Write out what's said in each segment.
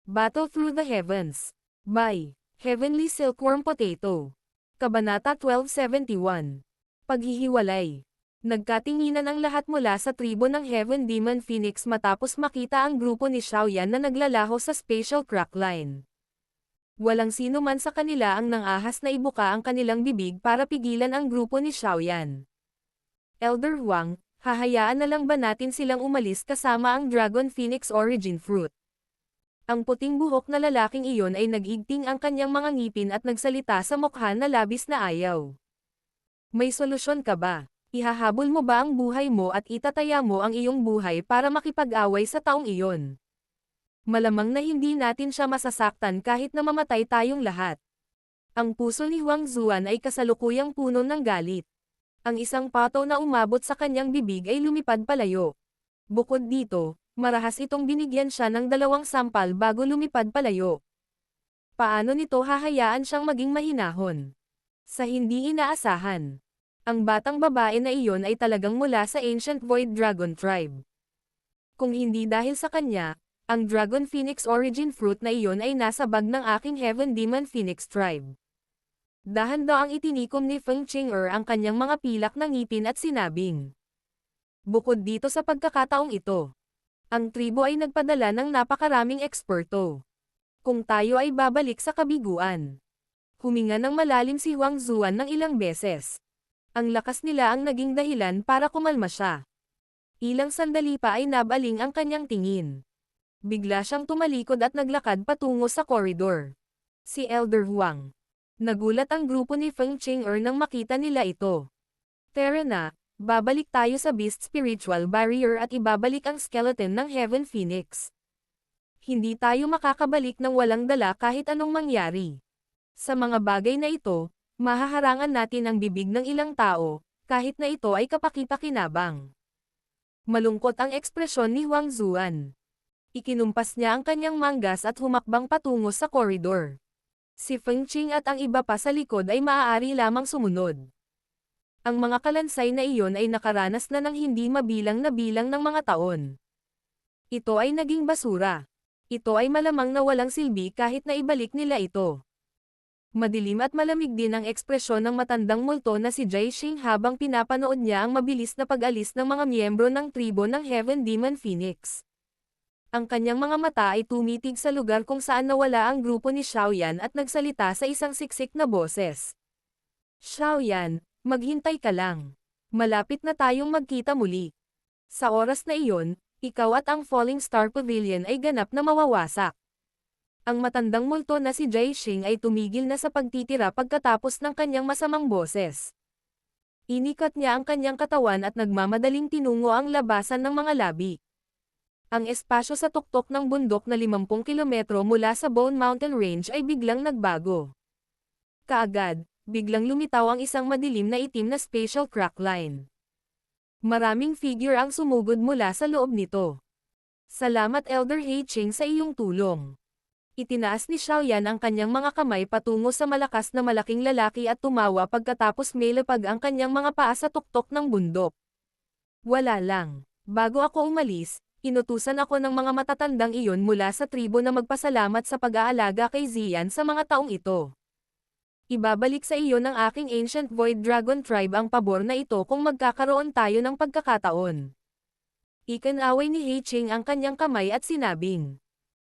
Battle Through the Heavens. By Heavenly Silkworm Potato. Kabanata 1271. Paghihiwalay. Nagkatinginan ang lahat mula sa tribo ng Heaven Demon Phoenix matapos makita ang grupo ni Xiaoyan na naglalaho sa spatial crack line. Walang sino man sa kanila ang nangahas na ibuka ang kanilang bibig para pigilan ang grupo ni Xiaoyan. Elder Huang, hahayaan na lang ba natin silang umalis kasama ang Dragon Phoenix Origin Fruit? Ang puting buhok na lalaking iyon ay nag-igting ang kanyang mga ngipin at nagsalita sa mukha na labis na ayaw. May solusyon ka ba? Ihahabol mo ba ang buhay mo at itataya mo ang iyong buhay para makipag-away sa taong iyon? Malamang na hindi natin siya masasaktan kahit na mamatay tayong lahat. Ang puso ni Huang Zuan ay kasalukuyang puno ng galit. Ang isang pato na umabot sa kanyang bibig ay lumipad palayo. Bukod dito, marahas itong binigyan siya ng 2 sampal bago lumipad palayo. Paano nito hahayaan siyang maging mahinahon? Sa hindi inaasahan. Ang batang babae na iyon ay talagang mula sa Ancient Void Dragon Tribe. Kung hindi dahil sa kanya, ang Dragon Phoenix Origin Fruit na iyon ay nasa bag ng aking Heaven Demon Phoenix Tribe. Dahan-daang itinikom ni Feng Qing'er ang kanyang mga pilak na ngipin at sinabing. Bukod dito sa pagkakataong ito, ang tribo ay nagpadala ng napakaraming eksperto. Kung tayo ay babalik sa kabiguan. Huminga ng malalim si Huang Zuan ng ilang beses. Ang lakas nila ang naging dahilan para kumalma siya. Ilang sandali pa ay nabaling ang kanyang tingin. Bigla siyang tumalikod at naglakad patungo sa koridor. Si Elder Huang. Nagulat ang grupo ni Feng Qing'er nang makita nila ito. Tara na, babalik tayo sa Beast Spiritual Barrier at ibabalik ang skeleton ng Heaven Phoenix. Hindi tayo makakabalik ng walang dala kahit anong mangyari. Sa mga bagay na ito, mahaharangan natin ang bibig ng ilang tao, kahit na ito ay kapaki-pakinabang. Malungkot ang ekspresyon ni Huang Zuan. Ikinumpas niya ang kanyang manggas at humakbang patungo sa koridor. Si Feng Qing at ang iba pa sa likod ay maaari lamang sumunod. Ang mga kalansay na iyon ay nakaranas na ng hindi mabilang na bilang ng mga taon. Ito ay naging basura. Ito ay malamang na walang silbi kahit na ibalik nila ito. Madilim at malamig din ang ekspresyon ng matandang multo na si Jai Xing habang pinapanood niya ang mabilis na pag-alis ng mga miyembro ng tribo ng Heaven Demon Phoenix. Ang kanyang mga mata ay tumitig sa lugar kung saan nawala ang grupo ni Xiaoyan at nagsalita sa isang siksik na boses. Xiaoyan, maghintay ka lang. Malapit na tayong magkita muli. Sa oras na iyon, ikaw at ang Falling Star Pavilion ay ganap na mawawasak. Ang matandang multo na si Jai Xing ay tumigil na sa pagtitira pagkatapos ng kanyang masamang boses. Inikat niya ang kanyang katawan at nagmamadaling tinungo ang labasan ng mga labi. Ang espasyo sa tuktok ng bundok na 50 kilometro mula sa Bone Mountain Range ay biglang nagbago. Kaagad, biglang lumitaw ang isang madilim na itim na spatial crack line. Maraming figure ang sumugod mula sa loob nito. Salamat Elder He Qing sa iyong tulong. Itinaas ni Xiaoyan ang kanyang mga kamay patungo sa malakas na malaking lalaki at tumawa pagkatapos melapag ang kanyang mga paa sa tuktok ng bundok. Wala lang. Bago ako umalis, inutusan ako ng mga matatandang iyon mula sa tribo na magpasalamat sa pag-aalaga kay Ziyan sa mga taong ito. Ibabalik sa iyo ng aking Ancient Void Dragon Tribe ang pabor na ito kung magkakaroon tayo ng pagkakataon. Ikinaway ni He Qing ang kanyang kamay at sinabing.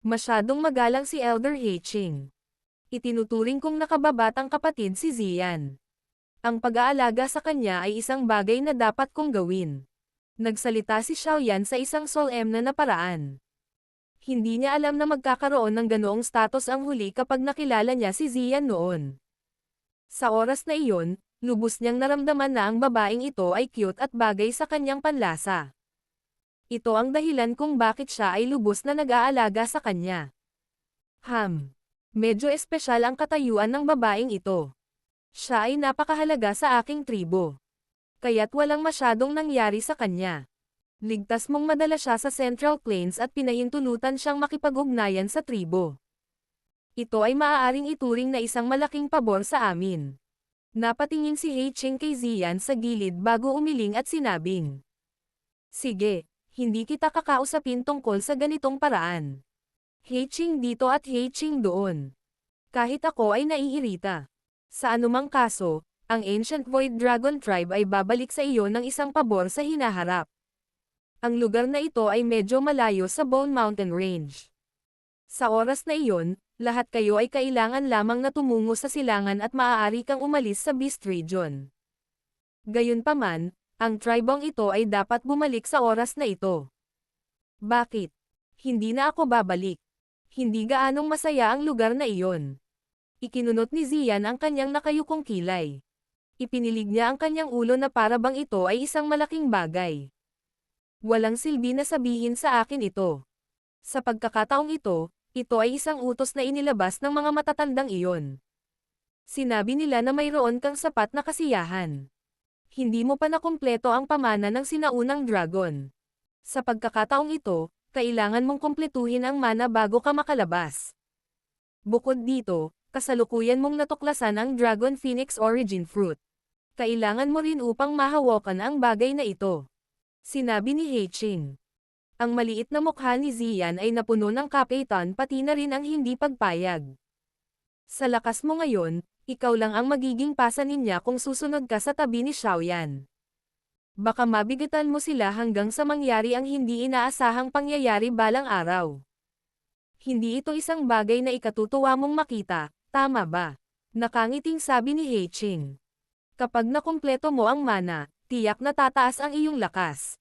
Masyadong magalang si Elder He Qing. Itinuturing kong nakababatang kapatid si Ziyan. Ang pag-aalaga sa kanya ay isang bagay na dapat kong gawin. Nagsalita si Xiaoyan sa isang solemn na paraan. Hindi niya alam na magkakaroon ng ganoong status ang huli kapag nakilala niya si Ziyan noon. Sa oras na iyon, lubos niyang naramdaman na ang babaeng ito ay cute at bagay sa kanyang panlasa. Ito ang dahilan kung bakit siya ay lubos na nag-aalaga sa kanya. Medyo espesyal ang katayuan ng babaeng ito. Siya ay napakahalaga sa aking tribo. Kaya't walang masyadong nangyari sa kanya. Ligtas mong madala siya sa Central Plains at pinahintulutan siyang makipag-ugnayan sa tribo. Ito ay maaaring ituring na isang malaking pabor sa amin. Napatingin si He Qing kay Ziyan sa gilid bago umiling at sinabing. Sige. Hindi kita kakausapin tungkol sa ganitong paraan. Heiching dito at Heiching doon. Kahit ako ay naiirita. Sa anumang kaso, ang Ancient Void Dragon Tribe ay babalik sa iyo ng isang pabor sa hinaharap. Ang lugar na ito ay medyo malayo sa Bone Mountain Range. Sa oras na iyon, lahat kayo ay kailangan lamang na tumungo sa silangan at maaari kang umalis sa Beast Region. Gayunpaman, ang tribong ito ay dapat bumalik sa oras na ito. Bakit? Hindi na ako babalik. Hindi gaanong masaya ang lugar na iyon. Ikinunot ni Zian ang kanyang nakayukong kilay. Ipinilig niya ang kanyang ulo na para bang ito ay isang malaking bagay. Walang silbi na sabihin sa akin ito. Sa pagkakataong ito ay isang utos na inilabas ng mga matatandang iyon. Sinabi nila na mayroon kang sapat na kasiyahan. Hindi mo pa nakumpleto ang pamana ng sinaunang dragon. Sa pagkakataong ito, kailangan mong kumpletuhin ang mana bago ka makalabas. Bukod dito, kasalukuyan mong natuklasan ang Dragon Phoenix Origin Fruit. Kailangan mo rin upang mahawakan ang bagay na ito. Sinabi ni Heiching. Ang maliit na mukha ni Zian ay napuno ng kapitan pati na rin ang hindi pagpayag. Sa lakas mo ngayon, ikaw lang ang magiging pasanin niya kung susunod ka sa tabi ni Xiaoyan. Baka mabigatan mo sila hanggang sa mangyari ang hindi inaasahang pangyayari balang araw. Hindi ito isang bagay na ikatutuwa mong makita, tama ba? Nakangiting sabi ni Heiching. Kapag nakumpleto mo ang mana, tiyak na tataas ang iyong lakas.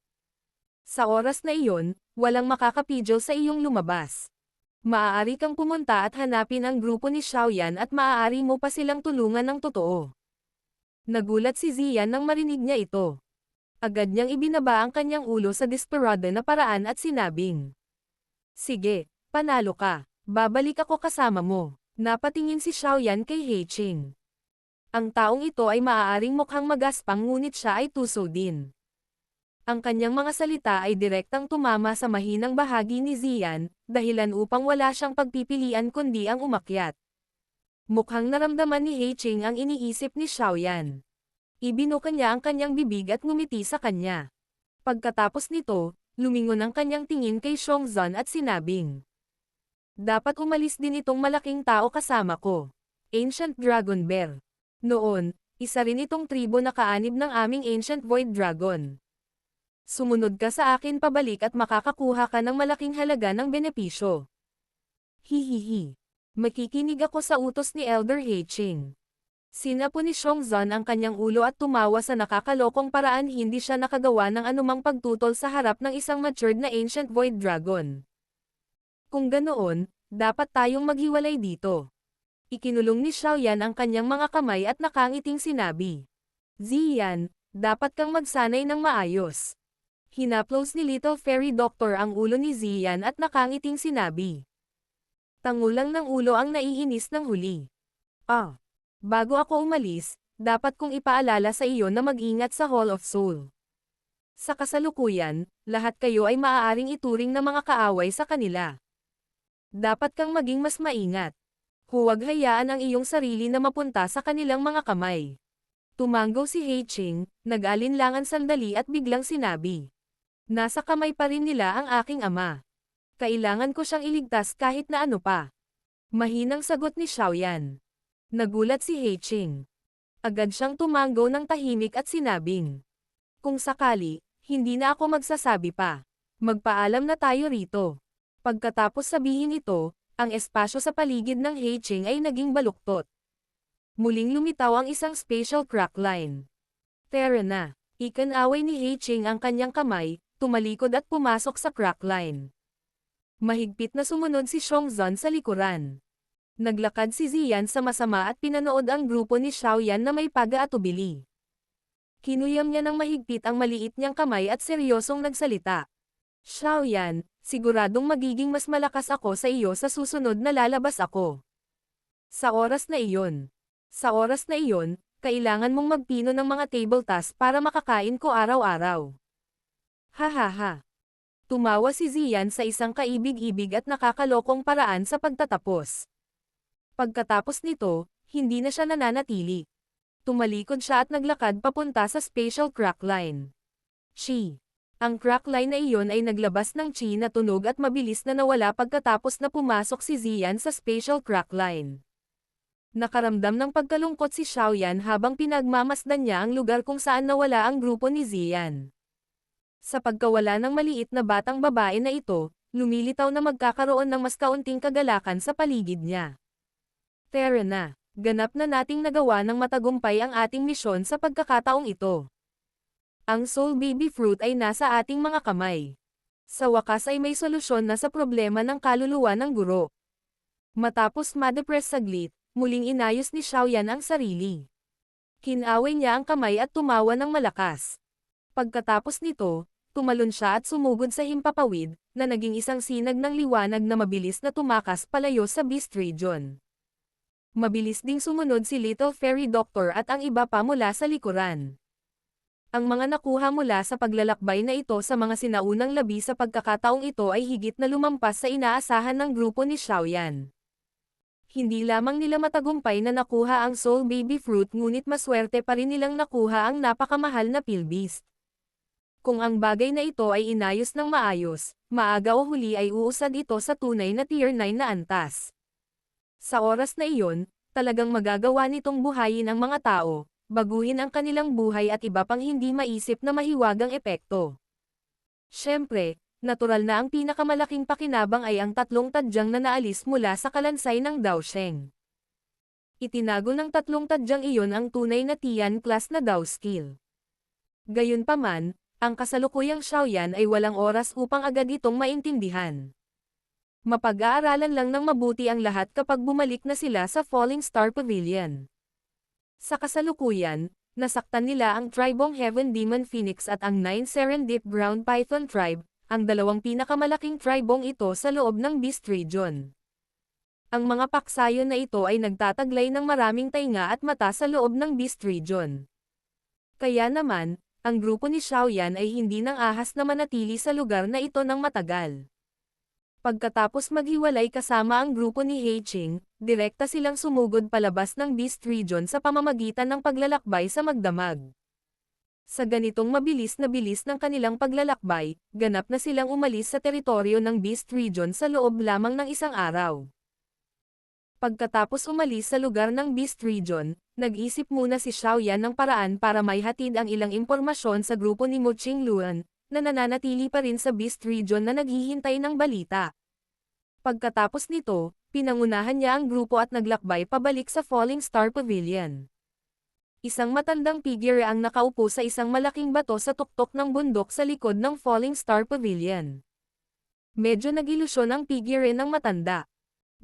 Sa oras na iyon, walang makakapidyo sa iyong lumabas. Maaari kang pumunta at hanapin ang grupo ni Xiaoyan at maaari mo pa silang tulungan ng totoo. Nagulat si Zian nang marinig niya ito. Agad niyang ibinaba ang kanyang ulo sa desperado na paraan at sinabing, sige, panalo ka, babalik ako kasama mo. Napatingin si Xiaoyan kay Heiching. Ang taong ito ay maaaring mukhang magaspang ngunit siya ay tuso din. Ang kanyang mga salita ay direktang tumama sa mahinang bahagi ni Zian, dahilan upang wala siyang pagpipilian kundi ang umakyat. Mukhang naramdaman ni Heiching ang iniisip ni Xiaoyan. Ibinuka niya ang kanyang bibig at ngumiti sa kanya. Pagkatapos nito, lumingon ang kanyang tingin kay Xiongzhan at sinabing, dapat umalis din itong malaking tao kasama ko. Ancient Dragon Bear. Noon, isa rin itong tribo na kaanib ng aming Ancient Void Dragon. Sumunod ka sa akin pabalik at makakakuha ka ng malaking halaga ng benepisyo. Hihihi. Makikinig ako sa utos ni Elder Heiching. Sinapo ni Xiongzhan ang kanyang ulo at tumawa sa nakakalokong paraan hindi siya nakagawa ng anumang pagtutol sa harap ng isang matured na Ancient Void Dragon. Kung ganoon, dapat tayong maghiwalay dito. Ikinulong ni Xiaoyan ang kanyang mga kamay at nakangiting sinabi. Zian, dapat kang magsanay ng maayos. Hinaplos ni Little Fairy Doctor ang ulo ni Zian at nakangiting sinabi. Tangulang ng ulo ang naiinis ng huli. Bago ako umalis, dapat kong ipaalala sa iyo na mag-ingat sa Hall of Soul. Sa kasalukuyan, lahat kayo ay maaaring ituring na mga kaaway sa kanila. Dapat kang maging mas maingat. Huwag hayaan ang iyong sarili na mapunta sa kanilang mga kamay. Tumanggo si Heiching, nag-alinlangan sandali at biglang sinabi. Nasa kamay pa rin nila ang aking ama. Kailangan ko siyang iligtas kahit na ano pa. Mahinang sagot ni Xiaoyan. Nagulat si Heiching. Agad siyang tumanggo ng tahimik at sinabing. Kung sakali, hindi na ako magsasabi pa. Magpaalam na tayo rito. Pagkatapos sabihin ito, ang espasyo sa paligid ng Heiching ay naging baluktot. Muling lumitaw ang isang spatial crack line. Tara na. Ikanaway ni Heiching ang kanyang kamay, tumalikod at pumasok sa crack line. Mahigpit na sumunod si Xiongzhan sa likuran. Naglakad si Zian sa masama at pinanood ang grupo ni Xiaoyan na may pag-aatubili. Kinuyam niya ng mahigpit ang maliit niyang kamay at seryosong nagsalita. Xiaoyan, siguradong magiging mas malakas ako sa iyo sa susunod na lalabas ako. Sa oras na iyon, kailangan mong magpino ng mga table tasks para makakain ko araw-araw. Hahaha. Tumawa si Zian sa isang kaibig-ibig at nakakalokong paraan sa pagtatapos. Pagkatapos nito, hindi na siya nananatili. Tumalikod siya at naglakad papunta sa spatial crack line. Ang crack line na iyon ay naglabas ng chi na tunog at mabilis na nawala pagkatapos na pumasok si Ziyan sa spatial crack line. Nakaramdam ng pagkalungkot si Xiaoyan habang pinagmamasdan niya ang lugar kung saan nawala ang grupo ni Ziyan. Sa pagkawala ng maliit na batang babae na ito, lumilitaw na magkakaroon ng mas kaunting kagalakan sa paligid niya. Tara na, ganap na nating nagawa ng matagumpay ang ating misyon sa pagkakataong ito. Ang Soul Baby Fruit ay nasa ating mga kamay. Sa wakas ay may solusyon na sa problema ng kaluluwa ng guro. Matapos madepress saglit, muling inayos ni Xiaoyan ang sarili. Kinaway niya ang kamay at tumawa ng malakas. Pagkatapos nito, tumalon siya at sumugod sa himpapawid, na naging isang sinag ng liwanag na mabilis na tumakas palayo sa Beast Region. Mabilis ding sumunod si Little Fairy Doctor at ang iba pa mula sa likuran. Ang mga nakuha mula sa paglalakbay na ito sa mga sinaunang labi sa pagkakataong ito ay higit na lumampas sa inaasahan ng grupo ni Xiaoyan. Hindi lamang nila matagumpay na nakuha ang Soul Baby Fruit ngunit maswerte pa rin nilang nakuha ang napakamahal na Pilbeast. Kung ang bagay na ito ay inayos ng maayos, maaga o huli ay uusad ito sa tunay na Tier 9 na antas. Sa oras na iyon, talagang magagawa nitong buhayin ang mga tao, baguhin ang kanilang buhay at iba pang hindi maisip na mahiwagang epekto. Siyempre, natural na ang pinakamalaking pakinabang ay ang 3 tadyang na naalis mula sa kalansay ng Daosheng. Itinago ng 3 tadyang iyon ang tunay na Tian class na Dao skill. Gayunpaman, ang kasalukuyang Xiaoyan ay walang oras upang agad itong maintindihan. Mapag-aaralan lang ng mabuti ang lahat kapag bumalik na sila sa Falling Star Pavilion. Sa kasalukuyan, nasaktan nila ang Tribong Heaven Demon Phoenix at ang 9 Serendip Ground Python Tribe, ang dalawang pinakamalaking tribong ito sa loob ng Beast Region. Ang mga paksayon na ito ay nagtataglay ng maraming tainga at mata sa loob ng Beast Region. Kaya naman, ang grupo ni Xiaoyan ay hindi nang ahas na manatili sa lugar na ito ng matagal. Pagkatapos maghiwalay kasama ang grupo ni Heiqing, direkta silang sumugod palabas ng Beast Region sa pamamagitan ng paglalakbay sa magdamag. Sa ganitong mabilis na bilis ng kanilang paglalakbay, ganap na silang umalis sa teritoryo ng Beast Region sa loob lamang ng isang araw. Pagkatapos umalis sa lugar ng Beast Region, nag-isip muna si Xiaoyan ng paraan para maihatid ang ilang impormasyon sa grupo ni Mu Qingluan, na nananatili pa rin sa Beast Region na naghihintay ng balita. Pagkatapos nito, pinangunahan niya ang grupo at naglakbay pabalik sa Falling Star Pavilion. Isang matandang figure ang nakaupo sa isang malaking bato sa tuktok ng bundok sa likod ng Falling Star Pavilion. Medyo nag-ilusyon ang figure ng matanda.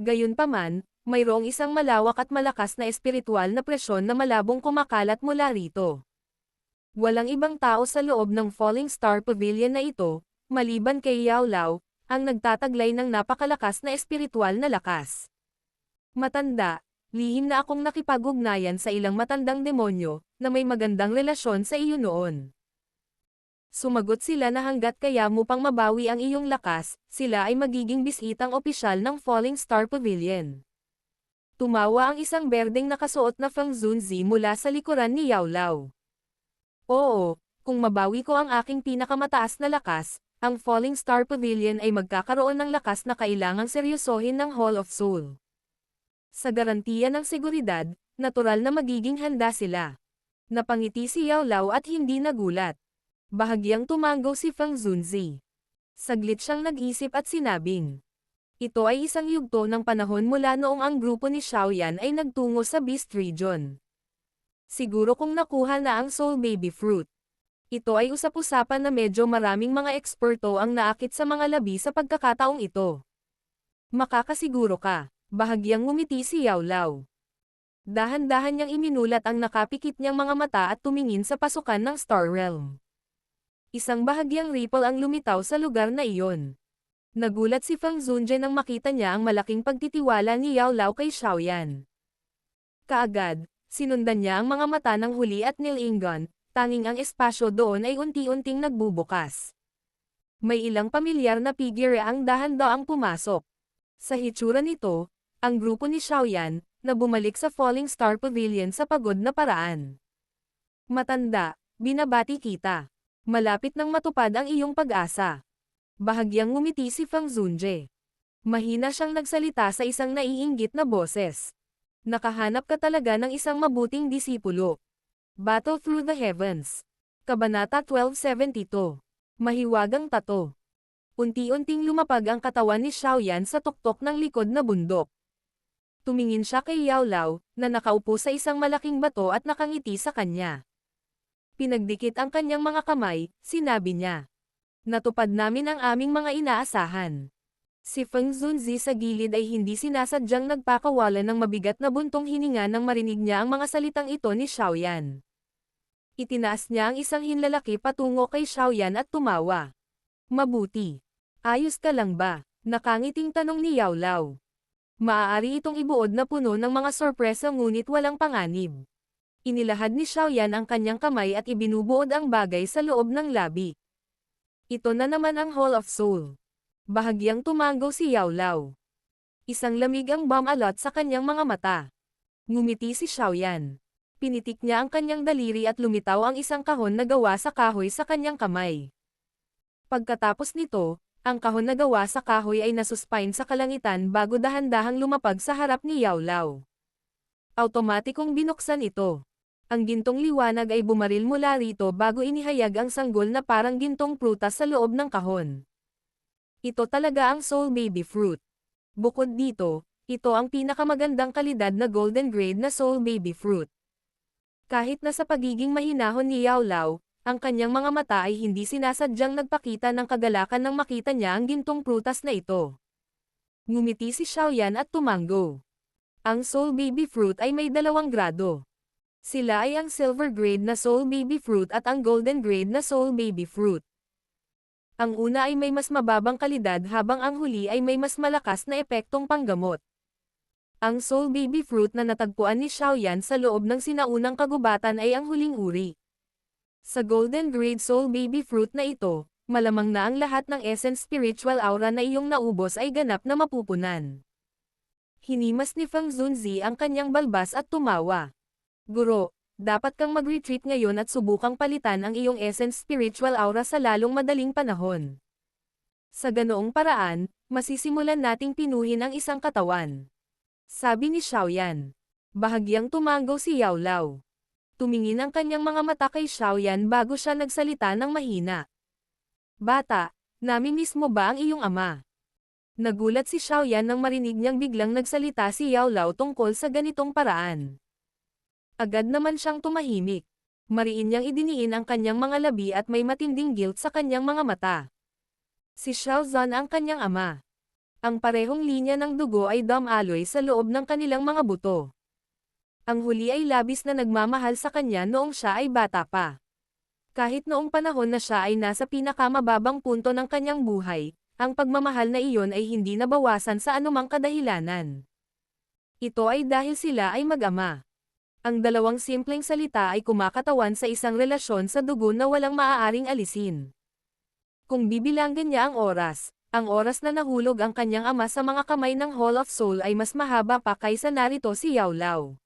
Gayunpaman, mayroong isang malawak at malakas na espiritual na presyon na malabong kumakalat mula rito. Walang ibang tao sa loob ng Falling Star Pavilion na ito, maliban kay Yao Lao, ang nagtataglay ng napakalakas na espiritual na lakas. Matanda, lihim na akong nakipag-ugnayan sa ilang matandang demonyo, na may magandang relasyon sa iyo noon. Sumagot sila na hanggat kaya mo pang mabawi ang iyong lakas, sila ay magiging bisitang opisyal ng Falling Star Pavilion. Tumawa ang isang berdeng nakasuot na Feng Zunzi mula sa likuran ni Yao Lao. Oo, kung mabawi ko ang aking pinakamataas na lakas, ang Falling Star Pavilion ay magkakaroon ng lakas na kailangang seryosohin ng Hall of Soul. Sa garantiya ng seguridad, natural na magiging handa sila. Napangiti si Yao Lao at hindi nagulat. Bahagyang tumango si Feng Zunzi. Saglit siyang nag-isip at sinabing, ito ay isang yugto ng panahon mula noong ang grupo ni Xiaoyan ay nagtungo sa Beast Region. Siguro kung nakuha na ang Soul Baby Fruit. Ito ay usap-usapan na medyo maraming mga eksperto ang naakit sa mga labi sa pagkakataong ito. Makakasiguro ka. Bahagyang ngumiti si Yao Lao. Dahan-dahan niyang iminulat ang nakapikit niyang mga mata at tumingin sa pasukan ng Star Realm. Isang bahagyang ripple ang lumitaw sa lugar na iyon. Nagulat si Feng Zunje nang makita niya ang malaking pagtitiwala ni Yao Lao kay Xiaoyan. Kaagad, sinundan niya ang mga mata ng huli at Nilingon, tanging ang espasyo doon ay unti-unting nagbubukas. May ilang pamilyar na figure ang dahan-daang pumasok. Sa hitsura nito, ang grupo ni Xiaoyan, na bumalik sa Falling Star Pavilion sa pagod na paraan. Matanda, binabati kita. Malapit nang matupad ang iyong pag-asa. Bahagyang ngumiti si Feng Zunje. Mahina siyang nagsalita sa isang naiinggit na boses. Nakahanap ka talaga ng isang mabuting disipulo. Battle Through the Heavens. Kabanata 1272. Mahiwagang tato. Unti-unting lumapag ang katawan ni Xiaoyan sa tuktok ng likod na bundok. Tumingin siya kay Yao Lao, na nakaupo sa isang malaking bato at nakangiti sa kanya. Pinagdikit ang kanyang mga kamay, sinabi niya. Natupad namin ang aming mga inaasahan. Si Feng Zunzi sa gilid ay hindi sinasadyang nagpakawalan ng mabigat na buntong hininga nang marinig niya ang mga salitang ito ni Xiaoyan. Itinaas niya ang isang hinlalaki patungo kay Xiaoyan at tumawa. Mabuti. Ayos ka lang ba? Nakangiting tanong ni Yao Lao. Maaari itong ibuod na puno ng mga sorpresa ngunit walang panganib. Inilahad ni Xiaoyan ang kanyang kamay at ibinubuod ang bagay sa loob ng labi. Ito na naman ang Hall of Soul. Bahagyang tumango si Yao Lao. Isang lamig ang bumalot sa kanyang mga mata. Ngumiti si Xiaoyan. Pinitik niya ang kanyang daliri at lumitaw ang isang kahon na gawa sa kahoy sa kanyang kamay. Pagkatapos nito, ang kahon na gawa sa kahoy ay nasuspine sa kalangitan bago dahan-dahang lumapag sa harap ni Yao Lao. Automatikong binuksan ito. Ang gintong liwanag ay bumaril mula rito bago inihayag ang sanggol na parang gintong prutas sa loob ng kahon. Ito talaga ang Soul Baby Fruit. Bukod dito, ito ang pinakamagandang kalidad na golden grade na Soul Baby Fruit. Kahit na sa pagiging mahinahon ni Yao Lao, ang kanyang mga mata ay hindi sinasadyang nagpakita ng kagalakan nang makita niya ang gintong prutas na ito. Ngumiti si Xiaoyan at tumango. Ang Soul Baby Fruit ay may dalawang grado. Sila ay ang Silver Grade na Soul Baby Fruit at ang Golden Grade na Soul Baby Fruit. Ang una ay may mas mababang kalidad habang ang huli ay may mas malakas na epektong panggamot. Ang Soul Baby Fruit na natagpuan ni Xiaoyan sa loob ng sinaunang kagubatan ay ang huling uri. Sa Golden Grade Soul Baby Fruit na ito, malamang na ang lahat ng essence spiritual aura na iyong naubos ay ganap na mapupunan. Hinimas ni Feng Zunzi ang kanyang balbas at tumawa. Guro, dapat kang mag-retreat ngayon at subukang palitan ang iyong essence spiritual aura sa lalong madaling panahon. Sa ganoong paraan, masisimulan nating pinuhin ang isang katawan. Sabi ni Xiaoyan. Bahagyang tumango si Yao Lao. Tumingin ang kanyang mga mata kay Xiaoyan bago siya nagsalita ng mahina. Bata, namimiss mo ba ang iyong ama? Nagulat si Xiaoyan nang marinig niyang biglang nagsalita si Yao Lao tungkol sa ganitong paraan. Agad naman siyang tumahimik. Mariin niyang idiniin ang kanyang mga labi at may matinding guilt sa kanyang mga mata. Si Xiao Zhan ang kanyang ama. Ang parehong linya ng dugo ay dumaloy sa loob ng kanilang mga buto. Ang huli ay labis na nagmamahal sa kanya noong siya ay bata pa. Kahit noong panahon na siya ay nasa pinakamababang punto ng kanyang buhay, ang pagmamahal na iyon ay hindi nabawasan sa anumang kadahilanan. Ito ay dahil sila ay mag-ama. Ang dalawang simpleng salita ay kumakatawan sa isang relasyon sa dugo na walang maaaring alisin. Kung bibilanggan niya ang oras na nahulog ang kanyang ama sa mga kamay ng Hall of Soul ay mas mahaba pa kaysa narito si Yao Lao.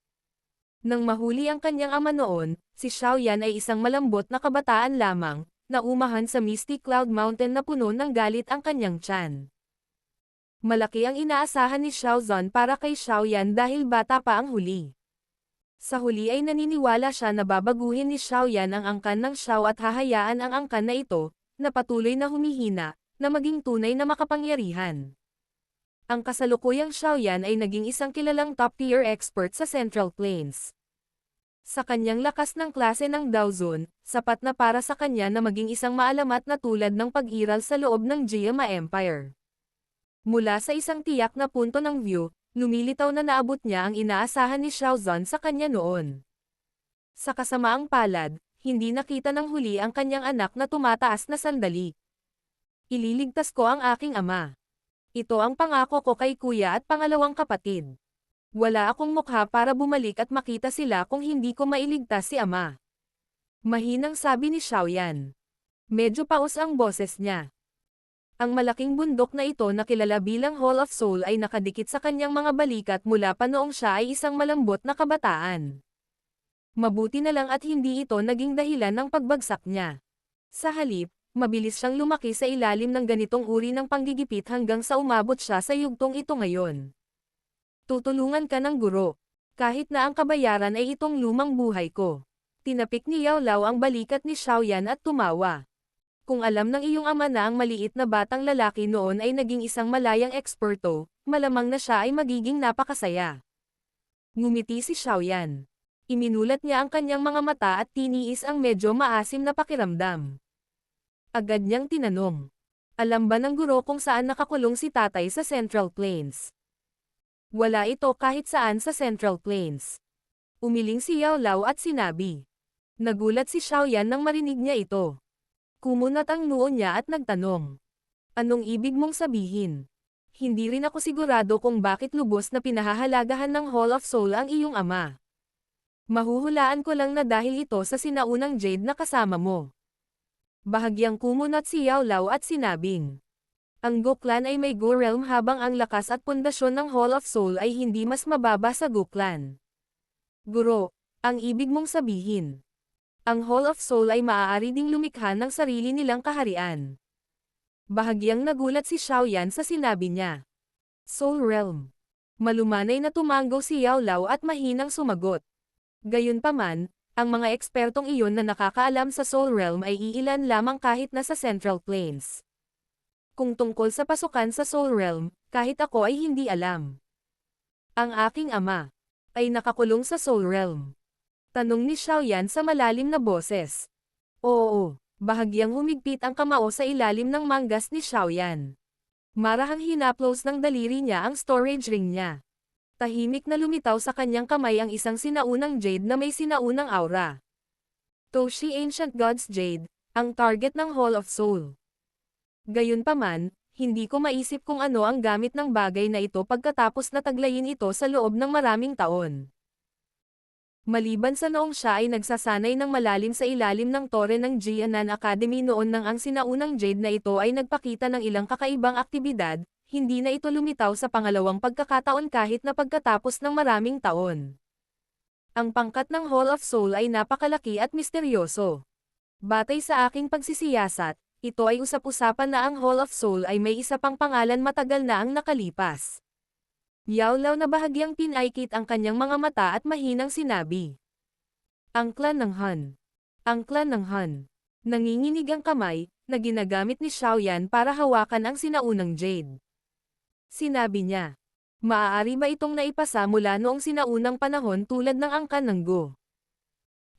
Nang mahuli ang kanyang ama noon, si Xiaoyan ay isang malambot na kabataan lamang, na umahan sa Misty Cloud Mountain na puno ng galit ang kanyang tiyan. Malaki ang inaasahan ni Xiao Zhan para kay Xiaoyan dahil bata pa ang huli. Sa huli ay naniniwala siya na babaguhin ni Xiaoyan ang angkan ng Xiao at hahayaan ang angkan na ito, na patuloy na humihina, na maging tunay na makapangyarihan. Ang kasalukuyang Xiaoyan ay naging isang kilalang top-tier expert sa Central Plains. Sa kanyang lakas ng klase ng Daozun, sapat na para sa kanya na maging isang maalamat na tulad ng pag-iral sa loob ng Jiama Empire. Mula sa isang tiyak na punto ng view, lumilitaw na naabot niya ang inaasahan ni Xiao Zhan sa kanya noon. Sa kasamaang palad, hindi nakita ng huli ang kanyang anak na tumataas na sandali. Ililigtas ko ang aking ama. Ito ang pangako ko kay kuya at pangalawang kapatid. Wala akong mukha para bumalik at makita sila kung hindi ko mailigtas si ama. Mahinang sabi ni Xiaoyan. Medyo paus ang boses niya. Ang malaking bundok na ito na kilala bilang Hall of Soul ay nakadikit sa kanyang mga balikat mula pa noong siya ay isang malambot na kabataan. Mabuti na lang at hindi ito naging dahilan ng pagbagsak niya. Sa halip, mabilis siyang lumaki sa ilalim ng ganitong uri ng panggigipit hanggang sa umabot siya sa yugtong ito ngayon. Tutulungan ka ng guro. Kahit na ang kabayaran ay itong lumang buhay ko. Tinapik ni Yao Lao ang balikat ni Xiaoyan at tumawa. Kung alam ng iyong ama na ang maliit na batang lalaki noon ay naging isang malayang eksperto, malamang na siya ay magiging napakasaya. Ngumiti si Xiaoyan. Iminulat niya ang kanyang mga mata at tiniis ang medyo maasim na pakiramdam. Agad niyang tinanong. Alam ba ng guro kung saan nakakulong si tatay sa Central Plains? Wala ito kahit saan sa Central Plains. Umiling si Yao Lao at sinabi. Nagulat si Xiaoyan nang marinig niya ito. Kumunat ang noo niya at nagtanong. Anong ibig mong sabihin? Hindi rin ako sigurado kung bakit lubos na pinahahalagahan ng Hall of Soul ang iyong ama. Mahuhulaan ko lang na dahil ito sa sinaunang Jade na kasama mo. Bahagyang kumunat si Yao Lao at sinabing. Ang Gu Clan ay may Gu Realm habang ang lakas at pundasyon ng Hall of Soul ay hindi mas mababa sa Gu Clan. Guro, ang ibig mong sabihin. Ang Hall of Soul ay maaari ding lumikha ng sarili nilang kaharian. Bahagyang nagulat si Xiaoyan sa sinabi niya. Soul Realm. Malumanay na tumanggo si Yao Lao at mahinang sumagot. Gayunpaman, ang mga ekspertong iyon na nakakaalam sa Soul Realm ay iilan lamang kahit na sa Central Plains. Kung tungkol sa pasukan sa Soul Realm, kahit ako ay hindi alam. Ang aking ama ay nakakulong sa Soul Realm. Tanong ni Xiaoyan sa malalim na boses. Oo, bahagyang humigpit ang kamao sa ilalim ng manggas ni Xiaoyan. Marahang hinaplos ng daliri niya ang storage ring niya. Tahimik na lumitaw sa kanyang kamay ang isang sinaunang jade na may sinaunang aura. Toshi Ancient Gods Jade, ang target ng Hall of Soul. Gayunpaman, hindi ko maisip kung ano ang gamit ng bagay na ito pagkatapos na taglayin ito sa loob ng maraming taon. Maliban sa noong siya ay nagsasanay ng malalim sa ilalim ng tore ng Jianan Academy noon nang ang sinaunang Jade na ito ay nagpakita ng ilang kakaibang aktibidad, hindi na ito lumitaw sa pangalawang pagkakataon kahit na pagkatapos ng maraming taon. Ang pangkat ng Hall of Soul ay napakalaki at misteryoso. Batay sa aking pagsisiyasat, ito ay usap-usapan na ang Hall of Soul ay may isa pang pangalan matagal na ang nakalipas. Yao Lao na bahagyang pinaikit ang kanyang mga mata at mahinang sinabi. Ang clan ng Han. Ang clan ng Han. Nanginginig ang kamay, na ginagamit ni Xiaoyan para hawakan ang sinaunang Jade. Sinabi niya. Maaari ba itong naipasa mula noong sinaunang panahon tulad ng angkan ng Gu?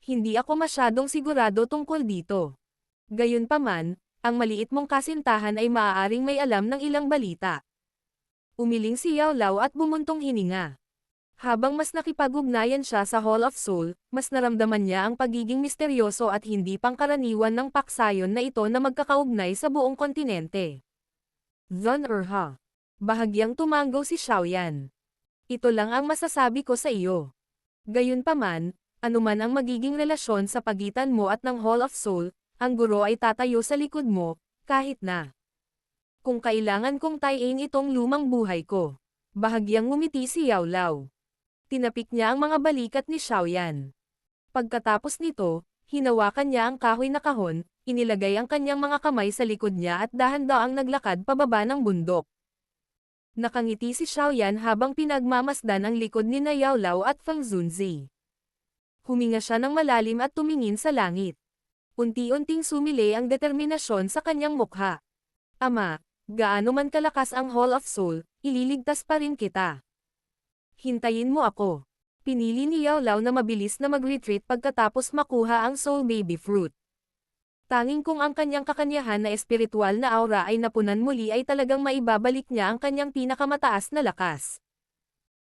Hindi ako masyadong sigurado tungkol dito. Gayunpaman, ang maliit mong kasintahan ay maaaring may alam ng ilang balita. Umiling si Yao Lao at bumuntong hininga. Habang mas nakipag-ugnayan siya sa Hall of Soul, mas naramdaman niya ang pagiging misteryoso at hindi pangkaraniwan ng paksayon na ito na magkakaugnay sa buong kontinente. Zon Erha. Bahagyang tumanggo si Xiaoyan. Ito lang ang masasabi ko sa iyo. Gayunpaman, anuman ang magiging relasyon sa pagitan mo at ng Hall of Soul, ang guro ay tatayo sa likod mo, kahit na. Kung kailangan kong tayin itong lumang buhay ko. Bahagyang ngumiti si Yao Lao. Tinapik niya ang mga balikat ni Xiaoyan. Pagkatapos nito, hinawakan niya ang kahoy na kahon, inilagay ang kanyang mga kamay sa likod niya at dahan-daang naglakad pababa ng bundok. Nakangiti si Xiaoyan habang pinagmamasdan ang likod ni Yao Lao at Feng Zunzi. Huminga siya ng malalim at tumingin sa langit. Unti-unting sumili ang determinasyon sa kanyang mukha. Ama, gaano man kalakas ang Hall of Soul, ililigtas pa rin kita. Hintayin mo ako. Pinili ni Yao Lao na mabilis na mag-retreat pagkatapos makuha ang Soul Baby Fruit. Tanging kung ang kanyang kakanyahan na espiritual na aura ay napunan muli ay talagang maibabalik niya ang kanyang pinakamataas na lakas.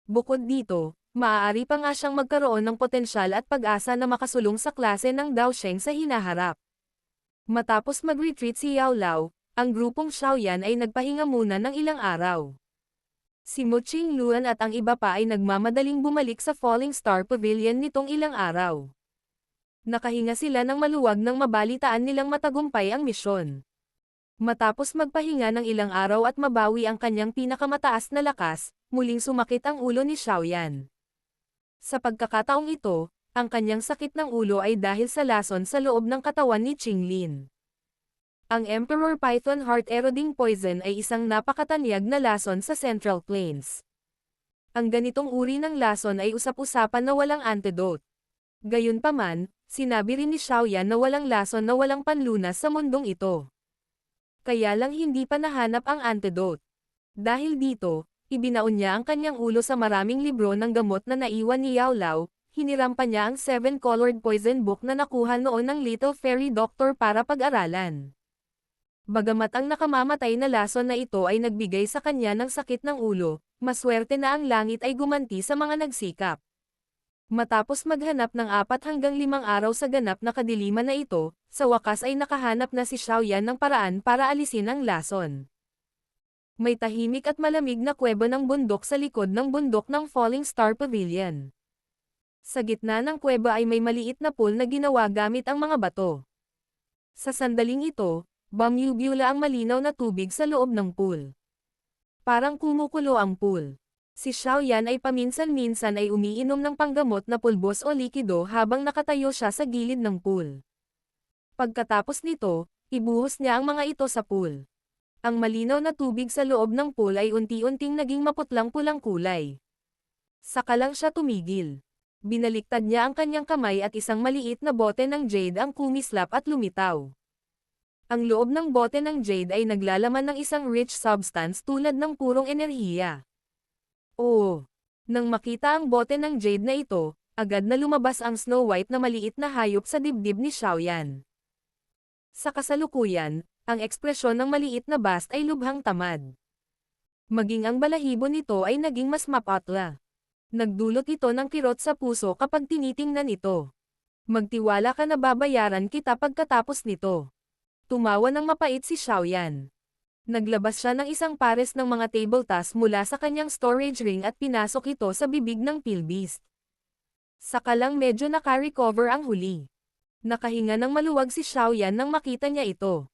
Bukod dito, maaari pa nga siyang magkaroon ng potensyal at pag-asa na makasulong sa klase ng Daosheng sa hinaharap. Matapos mag-retreat si Yao Lao, ang grupong Xiaoyan ay nagpahinga muna ng ilang araw. Si Mu Qingluan at ang iba pa ay nagmamadaling bumalik sa Falling Star Pavilion nitong ilang araw. Nakahinga sila ng maluwag nang mabalitaan nilang matagumpay ang misyon. Matapos magpahinga ng ilang araw at mabawi ang kanyang pinakamataas na lakas, muling sumakit ang ulo ni Xiaoyan. Sa pagkakataong ito, ang kanyang sakit ng ulo ay dahil sa lason sa loob ng katawan ni Qinglin. Ang Emperor Python Heart Eroding Poison ay isang napakatanyag na lason sa Central Plains. Ang ganitong uri ng lason ay usap-usapan na walang antidote. Gayunpaman, sinabi rin ni Xiaoyan na walang lason na walang panlunas sa mundong ito. Kaya lang hindi pa nahanap ang antidote. Dahil dito, ibinaon niya ang kanyang ulo sa maraming libro ng gamot na naiwan ni Yao Lao, hiniram pa niya ang 7-colored poison book na nakuha noon ng Little Fairy Doctor para pag-aralan. Bagamat ang nakamamatay na lason na ito ay nagbigay sa kanya ng sakit ng ulo, maswerte na ang langit ay gumanti sa mga nagsikap. Matapos maghanap ng 4 hanggang 5 araw sa ganap na kadiliman na ito, sa wakas ay nakahanap na si Xiaoyan ng paraan para alisin ang lason. May tahimik at malamig na kuweba ng bundok sa likod ng bundok ng Falling Star Pavilion. Sa gitna ng kuweba ay may maliit na pool na ginawa gamit ang mga bato. Sa sandaling ito, bumubula ang malinaw na tubig sa loob ng pool. Parang kumukulo ang pool. Si Xiaoyan ay paminsan-minsan ay umiinom ng panggamot na pulbos o likido habang nakatayo siya sa gilid ng pool. Pagkatapos nito, ibuhos niya ang mga ito sa pool. Ang malinaw na tubig sa loob ng pool ay unti-unting naging maputlang-pulang kulay. Saka lang siya tumigil. Binaliktad niya ang kanyang kamay at isang maliit na bote ng jade ang kumislap at lumitaw. Ang loob ng bote ng jade ay naglalaman ng isang rich substance tulad ng purong enerhiya. Oo. Nang makita ang bote ng jade na ito, agad na lumabas ang Snow White na maliit na hayop sa dibdib ni Xiaoyan. Sa kasalukuyan, ang ekspresyon ng maliit na bast ay lubhang tamad. Maging ang balahibo nito ay naging mas mapatla. Nagdulot ito ng kirot sa puso kapag tinitingnan ito. Magtiwala ka na babayaran kita pagkatapos nito. Tumawa ng mapait si Xiaoyan. Naglabas siya ng isang pares ng mga table tasks mula sa kanyang storage ring at pinasok ito sa bibig ng Pilbeast. Saka lang medyo naka-recover ang huli. Nakahinga ng maluwag si Xiaoyan nang makita niya ito.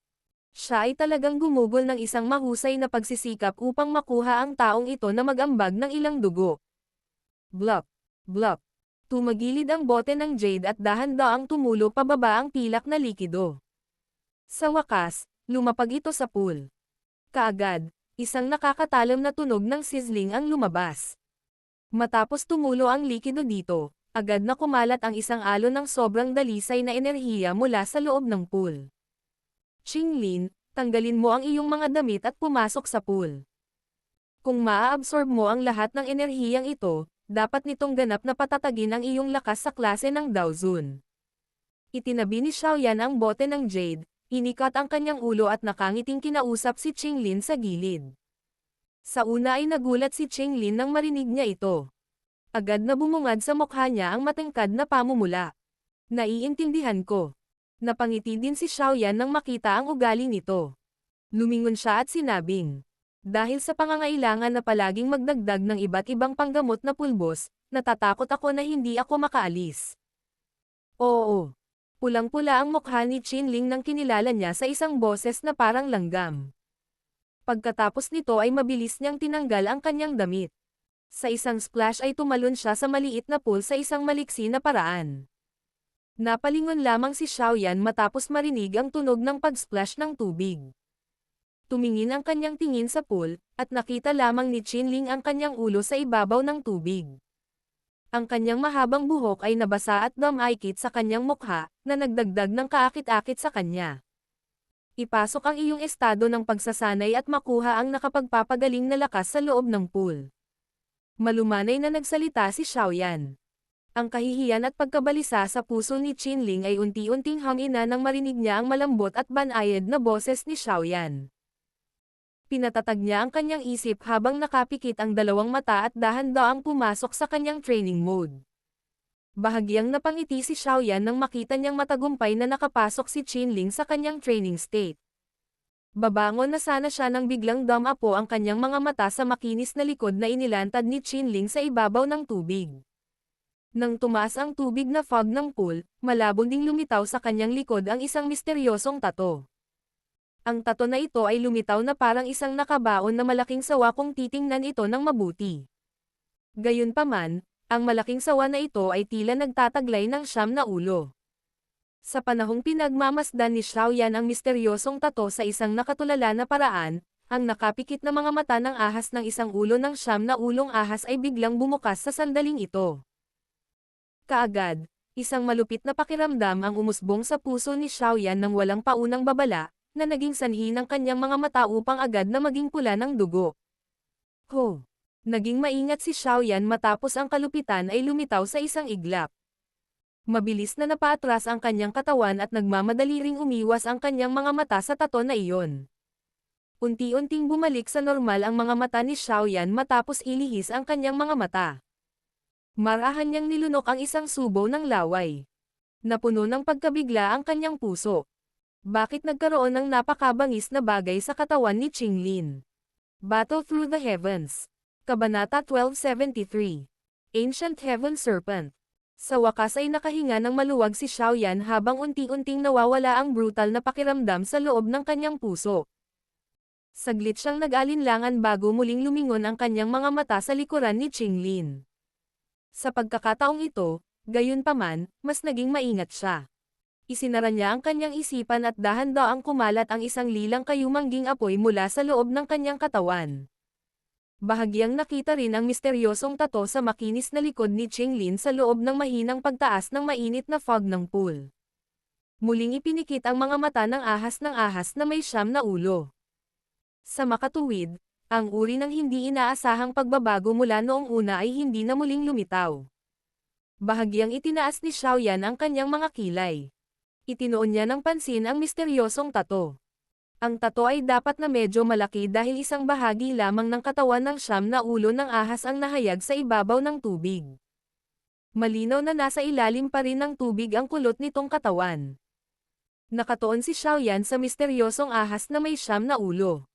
Siya ay talagang gumugol ng isang mahusay na pagsisikap upang makuha ang taong ito na mag-ambag ng ilang dugo. Blup, blup. Tumagilid ang bote ng jade at dahan-daang tumulo pababa ang pilak na likido. Sa wakas, lumapag ito sa pool. Kaagad, isang nakakatalam na tunog ng sizzling ang lumabas. Matapos tumulo ang likido dito, agad na kumalat ang isang alon ng sobrang dalisay na enerhiya mula sa loob ng pool. Qinglin, tanggalin mo ang iyong mga damit at pumasok sa pool. Kung maa-absorb mo ang lahat ng enerhiyang ito, dapat nitong ganap na patatagin ang iyong lakas sa klase ng Daozun. Itinabi ni Xiaoyan ang bote ng jade, inikat ang kanyang ulo at nakangiting kinausap si Qinglin sa gilid. Sa una ay nagulat si Qinglin nang marinig niya ito. Agad na bumungad sa mukha niya ang matangkad na pamumula. Naiintindihan ko. Napangiti din si Xiaoyan nang makita ang ugali nito. Lumingon siya at sinabing, dahil sa pangangailangan na palaging magdagdag ng iba't ibang panggamot na pulbos, natatakot ako na hindi ako makaalis. Oo. Pulang-pula ang mukha ni Qinling nang kinilala niya sa isang boses na parang langgam. Pagkatapos nito ay mabilis niyang tinanggal ang kanyang damit. Sa isang splash ay tumalon siya sa maliit na pool sa isang maliksi na paraan. Napalingon lamang si Xiaoyan matapos marinig ang tunog ng pag-splash ng tubig. Tumingin ang kanyang tingin sa pool, at nakita lamang ni Qinling ang kanyang ulo sa ibabaw ng tubig. Ang kanyang mahabang buhok ay nabasa at dumaikit sa kanyang mukha, na nagdagdag ng kaakit-akit sa kanya. Ipasok ang iyong estado ng pagsasanay at makuha ang nakapagpapagaling na lakas sa loob ng pool. Malumanay na nagsalita si Xiaoyan. Ang kahihiyan at pagkabalisa sa puso ni Qinling ay unti-unting hangina nang marinig niya ang malambot at banayad na boses ni Xiaoyan. Pinatatag niya ang kanyang isip habang nakapikit ang dalawang mata at dahan-daang pumasok sa kanyang training mode. Bahagyang napangiti si Xiaoyan nang makita niyang matagumpay na nakapasok si Qinling sa kanyang training state. Babangon na sana siya nang biglang dumapo ang kanyang mga mata sa makinis na likod na inilantad ni Qinling sa ibabaw ng tubig. Nang tumaas ang tubig na fog ng pool, malabo ding lumitaw sa kanyang likod ang isang misteryosong tato. Ang tato na ito ay lumitaw na parang isang nakabaon na malaking sawa kung titingnan ito ng mabuti. Gayunpaman, ang malaking sawa na ito ay tila nagtataglay ng 9 na ulo. Sa panahong pinagmamasdan ni Xiaoyan ang misteryosong tato sa isang nakatulala na paraan, ang nakapikit na mga mata ng ahas ng isang ulo ng siyam na ulong ahas ay biglang bumukas sa sandaling ito. Kaagad, isang malupit na pakiramdam ang umusbong sa puso ni Xiaoyan nang walang paunang babala, na naging sanhi ng kanyang mga mata upang agad na maging pula ng dugo. Ho! Naging maingat si Xiaoyan matapos ang kalupitan ay lumitaw sa isang iglap. Mabilis na napaatras ang kanyang katawan at nagmamadali ring umiwas ang kanyang mga mata sa tato na iyon. Unti-unting bumalik sa normal ang mga mata ni Xiaoyan matapos ilihis ang kanyang mga mata. Marahan niyang nilunok ang isang subo ng laway. Napuno ng pagkabigla ang kanyang puso. Bakit nagkaroon ng napakabangis na bagay sa katawan ni Qinglin? Battle Through the Heavens. Kabanata 1273. Ancient Heaven Serpent. Sa wakas ay nakahinga ng maluwag si Xiaoyan habang unti-unting nawawala ang brutal na pakiramdam sa loob ng kanyang puso. Saglit siyang nag-alinlangan bago muling lumingon ang kanyang mga mata sa likuran ni Qinglin. Sa pagkakataong ito, gayunpaman, mas naging maingat siya. Isinara niya ang kanyang isipan at dahan-daang kumalat ang isang lilang kayumangging apoy mula sa loob ng kanyang katawan. Bahagyang nakita rin ang misteryosong tato sa makinis na likod ni Qinglin sa loob ng mahinang pagtaas ng mainit na fog ng pool. Muling ipinikit ang mga mata ng ahas na may siyam na ulo. Sa makatuwid, ang uri ng hindi inaasahang pagbabago mula noong una ay hindi na muling lumitaw. Bahagyang itinaas ni Xiaoyan ang kanyang mga kilay. Itinoon niya ng pansin ang misteryosong tato. Ang tato ay dapat na medyo malaki dahil isang bahagi lamang ng katawan ng siyam na ulo ng ahas ang nahayag sa ibabaw ng tubig. Malinaw na nasa ilalim pa rin ng tubig ang kulot nitong katawan. Nakatuon si Xiaoyan sa misteryosong ahas na may siyam na ulo.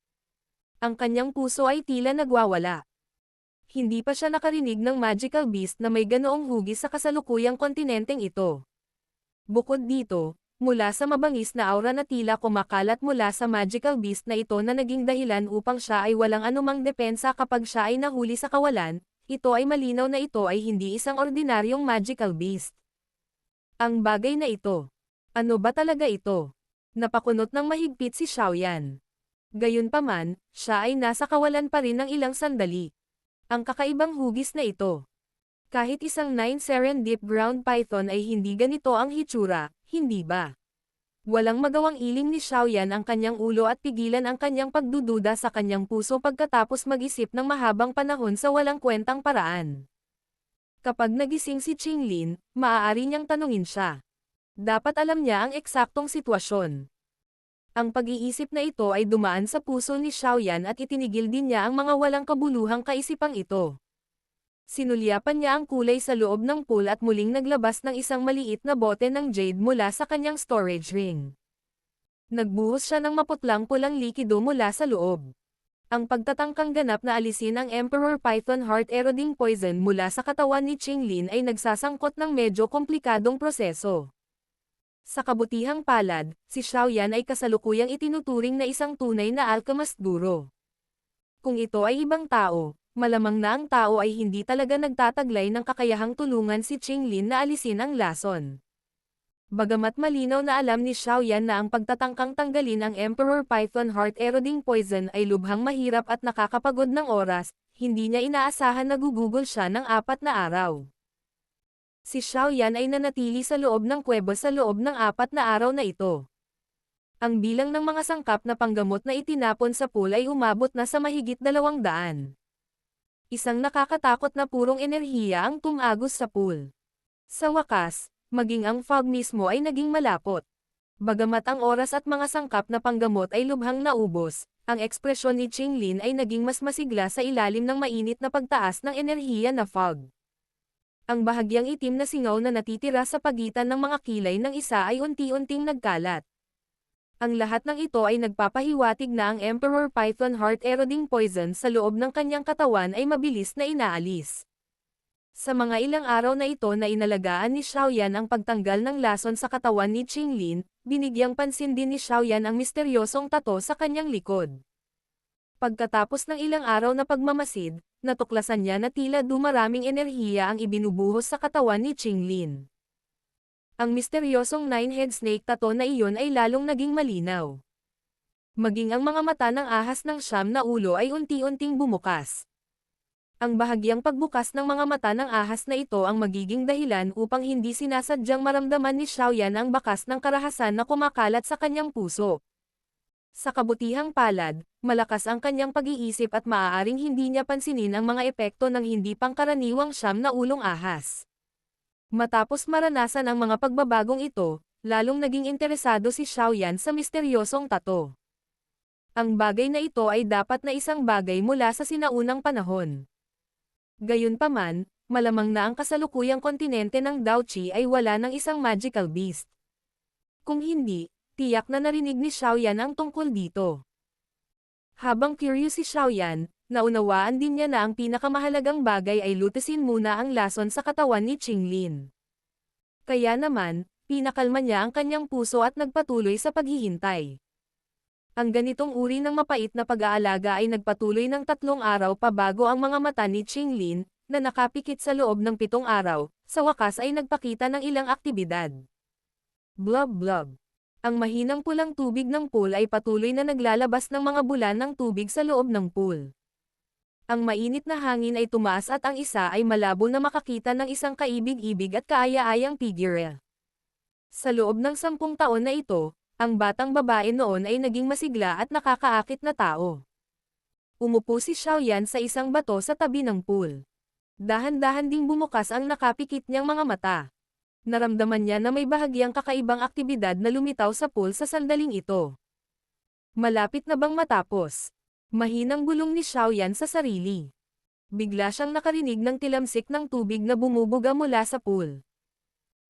Ang kanyang puso ay tila nagwawala. Hindi pa siya nakarinig ng magical beast na may ganoong hugis sa kasalukuyang kontinenteng ito. Bukod dito, mula sa mabangis na aura na tila kumakalat mula sa magical beast na ito na naging dahilan upang siya ay walang anumang depensa kapag siya ay nahuli sa kawalan, ito ay malinaw na ito ay hindi isang ordinaryong magical beast. Ang bagay na ito. Ano ba talaga ito? Napakunot ng mahigpit si Xiaoyan. Gayunpaman, siya ay nasa kawalan pa rin ng ilang sandali. Ang kakaibang hugis na ito. Kahit isang 9 serendip ground python ay hindi ganito ang hitsura, hindi ba? Walang magawang iling ni Xiaoyan ang kanyang ulo at pigilan ang kanyang pagdududa sa kanyang puso pagkatapos mag-isip ng mahabang panahon sa walang kwentang paraan. Kapag nagising si Qinglin, maaari niyang tanungin siya. Dapat alam niya ang eksaktong sitwasyon. Ang pag-iisip na ito ay dumaan sa puso ni Xiaoyan at itinigil din niya ang mga walang kabuluhang kaisipang ito. Sinulyapan niya ang kulay sa loob ng pool at muling naglabas ng isang maliit na bote ng jade mula sa kanyang storage ring. Nagbuhos siya ng maputlang-pulang likido mula sa loob. Ang pagtatangkang ganap na alisin ang Emperor Python Heart Eroding Poison mula sa katawan ni Qinglin ay nagsasangkot ng medyo komplikadong proseso. Sa kabutihang palad, si Xiaoyan ay kasalukuyang itinuturing na isang tunay na alchemist guro. Kung ito ay ibang tao, malamang na ang tao ay hindi talaga nagtataglay ng kakayahang tulungan si Qinglin na alisin ang lason. Bagamat malinaw na alam ni Xiaoyan na ang pagtatangkang tanggalin ang Emperor Python Heart Eroding Poison ay lubhang mahirap at nakakapagod ng oras, hindi niya inaasahan na gugugol siya ng 4 na araw. Si Xiaoyan ay nanatili sa loob ng kuweba sa loob ng 4 na araw na ito. Ang bilang ng mga sangkap na panggamot na itinapon sa pool ay umabot na sa mahigit 200. Isang nakakatakot na purong enerhiya ang tumagos sa pool. Sa wakas, maging ang fog mismo ay naging malapot. Bagamat ang oras at mga sangkap na panggamot ay lubhang naubos, ang ekspresyon ni Qinglin ay naging mas masigla sa ilalim ng mainit na pagtaas ng enerhiya na fog. Ang bahagyang itim na singaw na natitira sa pagitan ng mga kilay ng isa ay unti-unting nagkalat. Ang lahat ng ito ay nagpapahiwatig na ang Emperor Python Heart Eroding Poison sa loob ng kanyang katawan ay mabilis na inaalis. Sa mga ilang araw na ito na inalagaan ni Xiaoyan ang pagtanggal ng lason sa katawan ni Qinglin, binigyang pansin din ni Xiaoyan ang misteryosong tato sa kanyang likod. Pagkatapos ng ilang araw na pagmamasid, natuklasan niya na tila dumaraming enerhiya ang ibinubuhos sa katawan ni Qinglin. Ang misteryosong nine-head snake tato na iyon ay lalong naging malinaw. Maging ang mga mata ng ahas ng siyam na ulo ay unti-unting bumukas. Ang bahagyang pagbukas ng mga mata ng ahas na ito ang magiging dahilan upang hindi sinasadyang maramdaman ni Xiaoyan ang bakas ng karahasan na kumakalat sa kanyang puso. Sa kabutihang palad, malakas ang kanyang pag-iisip at maaaring hindi niya pansinin ang mga epekto ng hindi pangkaraniwang siyam na ulong ahas. Matapos maranasan ang mga pagbabagong ito, lalong naging interesado si Xiaoyan sa misteryosong tato. Ang bagay na ito ay dapat na isang bagay mula sa sinaunang panahon. Gayunpaman, malamang na ang kasalukuyang kontinente ng Daochi ay wala ng isang magical beast. Kung hindi, tiyak na narinig ni Xiaoyan ang tungkol dito. Habang curious si Xiaoyan, naunawaan din niya na ang pinakamahalagang bagay ay lutasin muna ang lason sa katawan ni Qinglin. Kaya naman, pinakalma niya ang kanyang puso at nagpatuloy sa paghihintay. Ang ganitong uri ng mapait na pag-aalaga ay nagpatuloy ng 3 araw pa bago ang mga mata ni Qinglin, na nakapikit sa loob ng 7 araw, sa wakas ay nagpakita ng ilang aktibidad. Blob blob. Ang mahinang pulang tubig ng pool ay patuloy na naglalabas ng mga bulan ng tubig sa loob ng pool. Ang mainit na hangin ay tumaas at ang isa ay malabo na makakita ng isang kaibig-ibig at kaaya-ayang figure. Sa loob ng 10 taon na ito, ang batang babae noon ay naging masigla at nakakaakit na tao. Umupo si Xiaoyan sa isang bato sa tabi ng pool. Dahan-dahan ding bumukas ang nakapikit niyang mga mata. Naramdaman niya na may bahagyang kakaibang aktibidad na lumitaw sa pool sa sandaling ito. Malapit na bang matapos? Mahinang bulong ni Xiaoyan sa sarili. Bigla siyang nakarinig ng tilamsik ng tubig na bumubuga mula sa pool.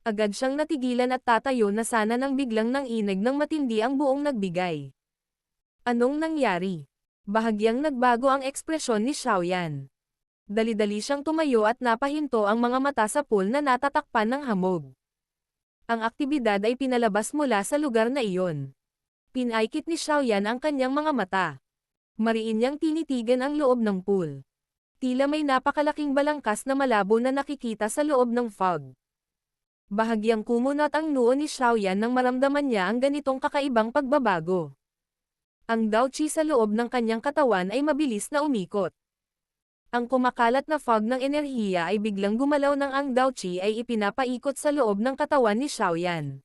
Agad siyang natigilan at tatayo na sana nang biglang nanginig ng matindi ang buong nagbigay. Anong nangyari? Bahagyang nagbago ang ekspresyon ni Xiaoyan. Dali-dali siyang tumayo at napahinto ang mga mata sa pool na natatakpan ng hamog. Ang aktibidad ay pinalabas mula sa lugar na iyon. Pinaikit ni Xiaoyan ang kanyang mga mata. Mariin niyang tinitigan ang loob ng pool. Tila may napakalaking balangkas na malabo na nakikita sa loob ng fog. Bahagyang kumunat ang noo ni Xiaoyan nang maramdaman niya ang ganitong kakaibang pagbabago. Ang Daochi sa loob ng kanyang katawan ay mabilis na umikot. Ang kumakalat na fog ng enerhiya ay biglang gumalaw nang ang Daochi ay ipinapaikot sa loob ng katawan ni Xiaoyan.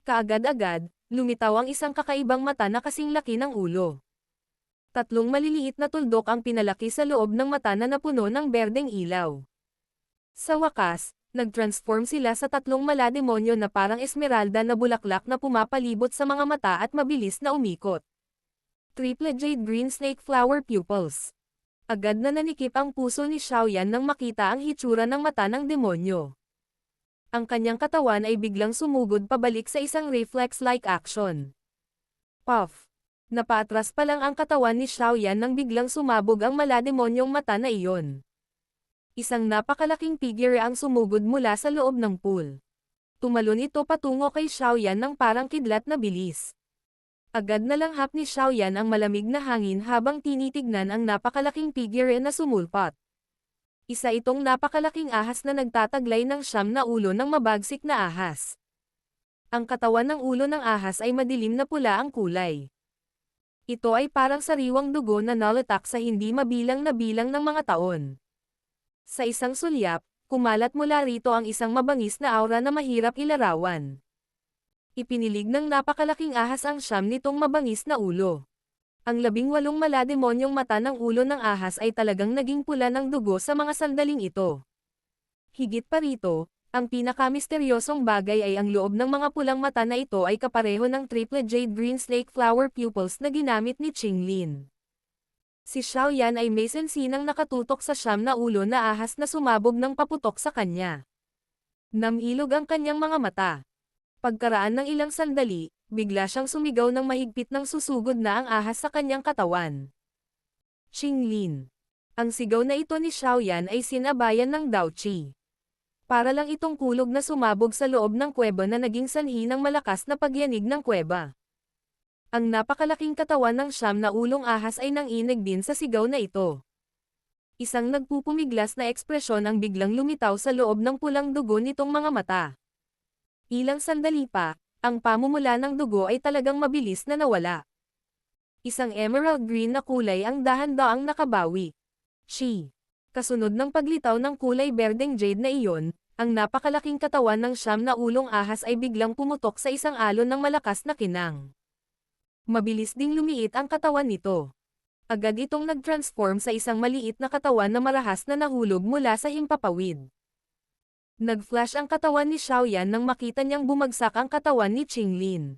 Kaagad-agad, lumitaw ang isang kakaibang mata na kasing laki ng ulo. 3 maliliit na tuldok ang pinalaki sa loob ng mata na napuno ng berdeng ilaw. Sa wakas, nag-transform sila sa 3 malademonyo na parang esmeralda na bulaklak na pumapalibot sa mga mata at mabilis na umikot. Triple Jade Green Snake Flower Pupils. Agad na nanikip ang puso ni Xiaoyan nang makita ang hitsura ng mata ng demonyo. Ang kanyang katawan ay biglang sumugod pabalik sa isang reflex-like action. Puff! Napaatras pa lang ang katawan ni Xiaoyan nang biglang sumabog ang malademonyong mata na iyon. Isang napakalaking figure ang sumugod mula sa loob ng pool. Tumalon ito patungo kay Xiaoyan ng parang kidlat na bilis. Agad na langhap ni Xiaoyan ang malamig na hangin habang tinitignan ang napakalaking figure na sumulpat. Isa itong napakalaking ahas na nagtataglay ng 9 na ulo ng mabagsik na ahas. Ang katawan ng ulo ng ahas ay madilim na pula ang kulay. Ito ay parang sariwang dugo na nalatak sa hindi mabilang na bilang ng mga taon. Sa isang sulyap, kumalat mula rito ang isang mabangis na aura na mahirap ilarawan. Ipinilig ng napakalaking ahas ang 9 nitong mabangis na ulo. Ang 18 malademonyong mata ng ulo ng ahas ay talagang naging pula ng dugo sa mga sandaling ito. Higit pa rito, ang pinakamisteryosong bagay ay ang loob ng mga pulang mata na ito ay kapareho ng Triple Jade Green Snake Flower Pupils na ginamit ni Qinglin. Si Xiaoyan ay may sensinang nakatutok sa 9 na ulo na ahas na sumabog ng paputok sa kanya. Namilog ang kanyang mga mata. Pagkaraan ng ilang sandali, bigla siyang sumigaw ng mahigpit ng susugod na ang ahas sa kanyang katawan. Qinglin. Ang sigaw na ito ni Xiaoyan ay sinabayan ng Daochi. Para lang itong kulog na sumabog sa loob ng kuweba na naging sanhi ng malakas na pagyanig ng kuweba. Ang napakalaking katawan ng 9 na ulong ahas ay nanginig din sa sigaw na ito. Isang nagpupumiglas na ekspresyon ang biglang lumitaw sa loob ng pulang dugo nitong mga mata. Ilang sandali pa, ang pamumula ng dugo ay talagang mabilis na nawala. Isang emerald green na kulay ang dahan-daang nakabawi. She. Kasunod ng paglitaw ng kulay berdeng jade na iyon, ang napakalaking katawan ng siyam na ulong ahas ay biglang pumutok sa isang alon ng malakas na kinang. Mabilis ding lumiit ang katawan nito. Agad itong nag-transform sa isang maliit na katawan na marahas na nahulog mula sa himpapawid. Nag-flash ang katawan ni Xiaoyan nang makita niyang bumagsak ang katawan ni Qinglin.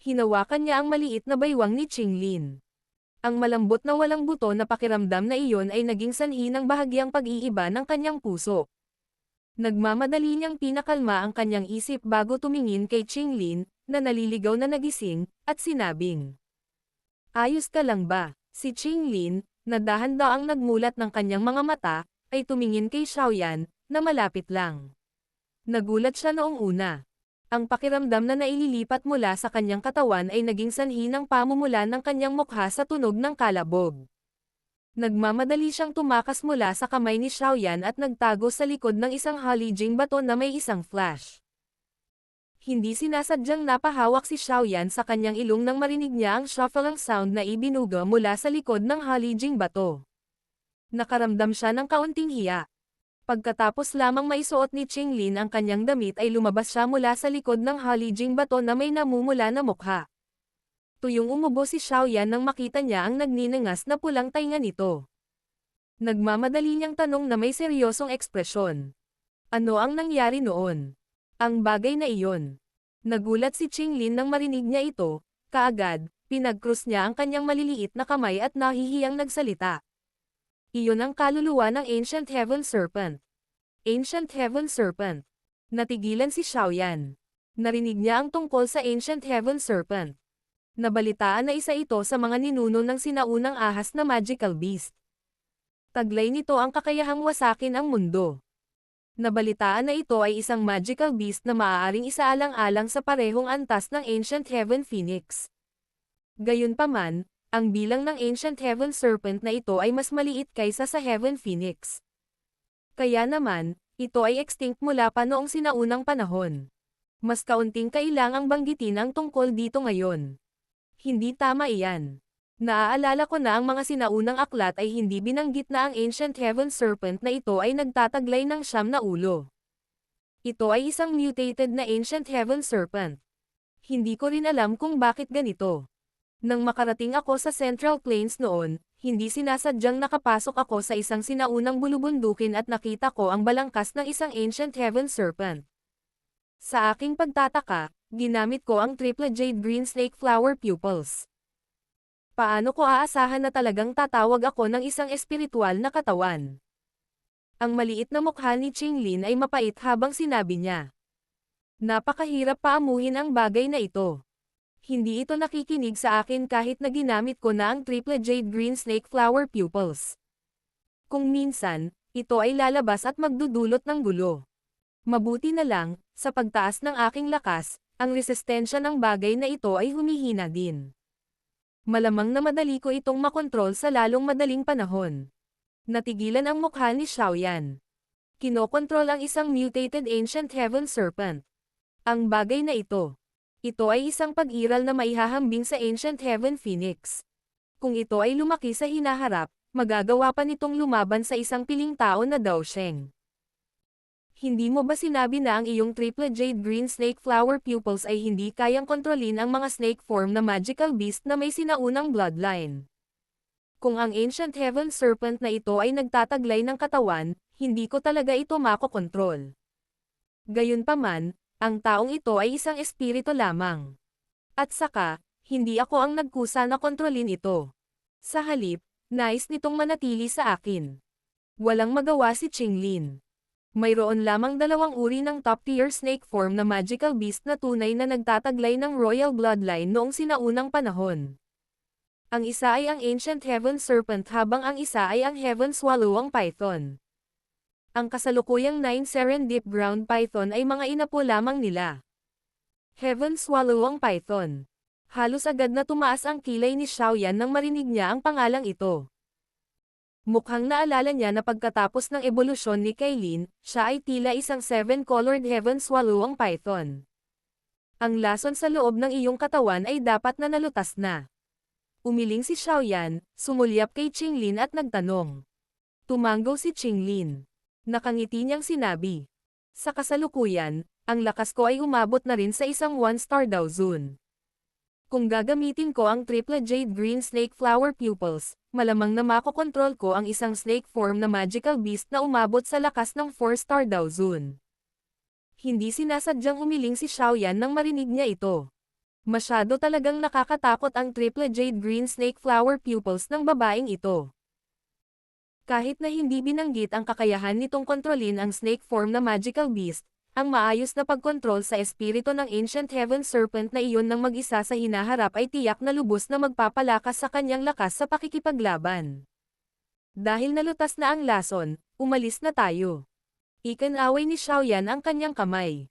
Hinawakan niya ang maliit na baywang ni Qinglin. Ang malambot na walang buto na pakiramdam na iyon ay naging sanhi ng bahagyang pag-iiba ng kanyang puso. Nagmamadali niyang pinakalma ang kanyang isip bago tumingin kay Qinglin, na naliligaw na nagising, at sinabing, "Ayos ka lang ba?" Si Qinglin, na dahan-daang nagmulat ng kanyang mga mata, ay tumingin kay Xiaoyan, na malapit lang. Nagulat siya noong una. Ang pakiramdam na naililipat mula sa kanyang katawan ay naging sanhi ng pamumula ng kanyang mukha sa tunog ng kalabog. Nagmamadali siyang tumakas mula sa kamay ni Xiaoyan at nagtago sa likod ng isang halijing bato na may isang flash. Hindi sinasadyang napahawak si Xiaoyan sa kanyang ilong nang marinig niya ang shuffling sound na ibinuga mula sa likod ng halijing bato. Nakaramdam siya ng kaunting hiya. Pagkatapos lamang maisuot ni Qinglin ang kanyang damit ay lumabas siya mula sa likod ng halijing bato na may namumula na mukha. Tuyong umubo si Xiaoyan nang makita niya ang nagninangas na pulang tainga nito. Nagmamadali niyang tanong na may seryosong ekspresyon. Ano ang nangyari noon? Ang bagay na iyon. Nagulat si Qinglin nang marinig niya ito, kaagad, pinag-cross niya ang kanyang maliliit na kamay at nahihiyang nagsalita. Iyon ang kaluluwa ng Ancient Heaven Serpent. Ancient Heaven Serpent. Natigilan si Xiaoyan. Narinig niya ang tungkol sa Ancient Heaven Serpent. Nabalitaan na isa ito sa mga ninuno ng sinaunang ahas na magical beast. Taglay nito ang kakayahang wasakin ang mundo. Nabalitaan na ito ay isang magical beast na maaaring isaalang-alang sa parehong antas ng Ancient Heaven Phoenix. Gayunpaman, ang bilang ng Ancient Heaven Serpent na ito ay mas maliit kaysa sa Heaven Phoenix. Kaya naman, ito ay extinct mula pa noong sinaunang panahon. Mas kaunting kailangang banggitin ang tungkol dito ngayon. Hindi tama iyan. Naaalala ko na ang mga sinaunang aklat ay hindi binanggit na ang Ancient Heaven Serpent na ito ay nagtataglay ng siyam na ulo. Ito ay isang mutated na Ancient Heaven Serpent. Hindi ko rin alam kung bakit ganito. Nang makarating ako sa Central Plains noon, hindi sinasadyang nakapasok ako sa isang sinaunang bulubundukin at nakita ko ang balangkas ng isang Ancient Heaven Serpent. Sa aking pagtataka, ginamit ko ang triple jade green snake flower pupils. Paano ko aasahan na talagang tatawag ako ng isang espiritual na katawan? Ang maliit na mukha ni Qinglin ay mapait habang sinabi niya. Napakahirap paamuhin ang bagay na ito. Hindi ito nakikinig sa akin kahit na ginamit ko na ang triple jade green snake flower pupils. Kung minsan, ito ay lalabas at magdudulot ng gulo. Mabuti na lang, sa pagtaas ng aking lakas, ang resistensya ng bagay na ito ay humihina din. Malamang na madali ko itong makontrol sa lalong madaling panahon. Natigilan ang mukha ni Xiaoyan. Kinokontrol ang isang mutated Ancient Heaven Serpent. Ang bagay na ito. Ito ay isang pag-iral na maihahambing sa Ancient Heaven Phoenix. Kung ito ay lumaki sa hinaharap, magagawa pa nitong lumaban sa isang piling tao na Daosheng. Hindi mo ba sinabi na ang iyong triple jade green snake flower pupils ay hindi kayang kontrolin ang mga snake form na magical beast na may sinaunang bloodline? Kung ang Ancient Heaven Serpent na ito ay nagtataglay ng katawan, hindi ko talaga ito makokontrol. Gayunpaman, ang taong ito ay isang espiritu lamang. At saka, hindi ako ang nagkusa na kontrolin ito. Sa halip, nais nitong manatili sa akin. Walang magawa si Qinglin. Mayroon lamang dalawang uri ng top-tier snake form na magical beast na tunay na nagtataglay ng royal bloodline noong sinaunang panahon. Ang isa ay ang Ancient Heaven Serpent habang ang isa ay ang Heaven Swallowing Python. Ang kasalukuyang 9 Serendip Ground Python ay mga inapo lamang nila. Heaven Swallowing Python. Halos agad na tumaas ang kilay ni Xiaoyan nang marinig niya ang pangalang ito. Mukhang naalala niya na pagkatapos ng ebolusyon ni Kailin, siya ay tila isang seven-colored heaven swallow ang python. Ang lason sa loob ng iyong katawan ay dapat na nalutas na. Umiling si Xiaoyan, sumulyap kay Qinglin at nagtanong. Tumanggo si Qinglin. Nakangiti niyang sinabi. Sa kasalukuyan, ang lakas ko ay umabot na rin sa isang one-star daw zone. Kung gagamitin ko ang triple jade green snake flower pupils, malamang na makokontrol ko ang isang snake form na magical beast na umabot sa lakas ng 4-star daw zone. Hindi sinasadyang umiling si Xiaoyan nang marinig niya ito. Masyado talagang nakakatakot ang triple jade green snake flower pupils ng babaeng ito. Kahit na hindi binanggit ang kakayahan nitong kontrolin ang snake form na magical beast, ang maayos na pagkontrol sa espiritu ng Ancient Heaven Serpent na iyon ng mag-isa sa hinaharap ay tiyak na lubos na magpapalakas sa kanyang lakas sa pakikipaglaban. Dahil nalutas na ang lason, umalis na tayo. Ikinaway ni Xiaoyan ang kanyang kamay.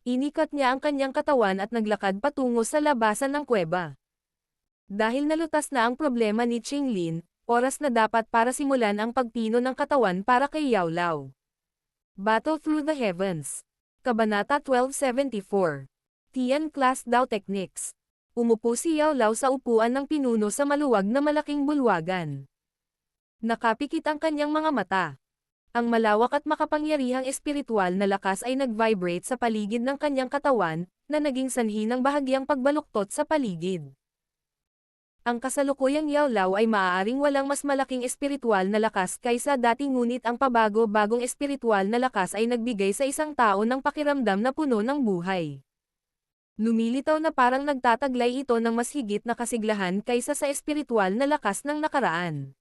Inikat niya ang kanyang katawan at naglakad patungo sa labasan ng kuweba. Dahil nalutas na ang problema ni Qinglin, oras na dapat para simulan ang pagpino ng katawan para kay Yao Lao. Battle Through the Heavens. Kabanata 1274. Tian Class Dao Techniques. Umupo si Yao Lao sa upuan ng pinuno sa maluwag na malaking bulwagan. Nakapikit ang kanyang mga mata. Ang malawak at makapangyarihang espiritual na lakas ay nag-vibrate sa paligid ng kanyang katawan, na naging sanhi ng bahagyang pagbaluktot sa paligid. Ang kasalukuyang Yao Lao ay maaaring walang mas malaking espiritual na lakas kaysa dati, ngunit ang pabago-bagong espiritual na lakas ay nagbigay sa isang tao ng pakiramdam na puno ng buhay. Lumilitaw na parang nagtataglay ito ng mas higit na kasiglahan kaysa sa espiritual na lakas ng nakaraan.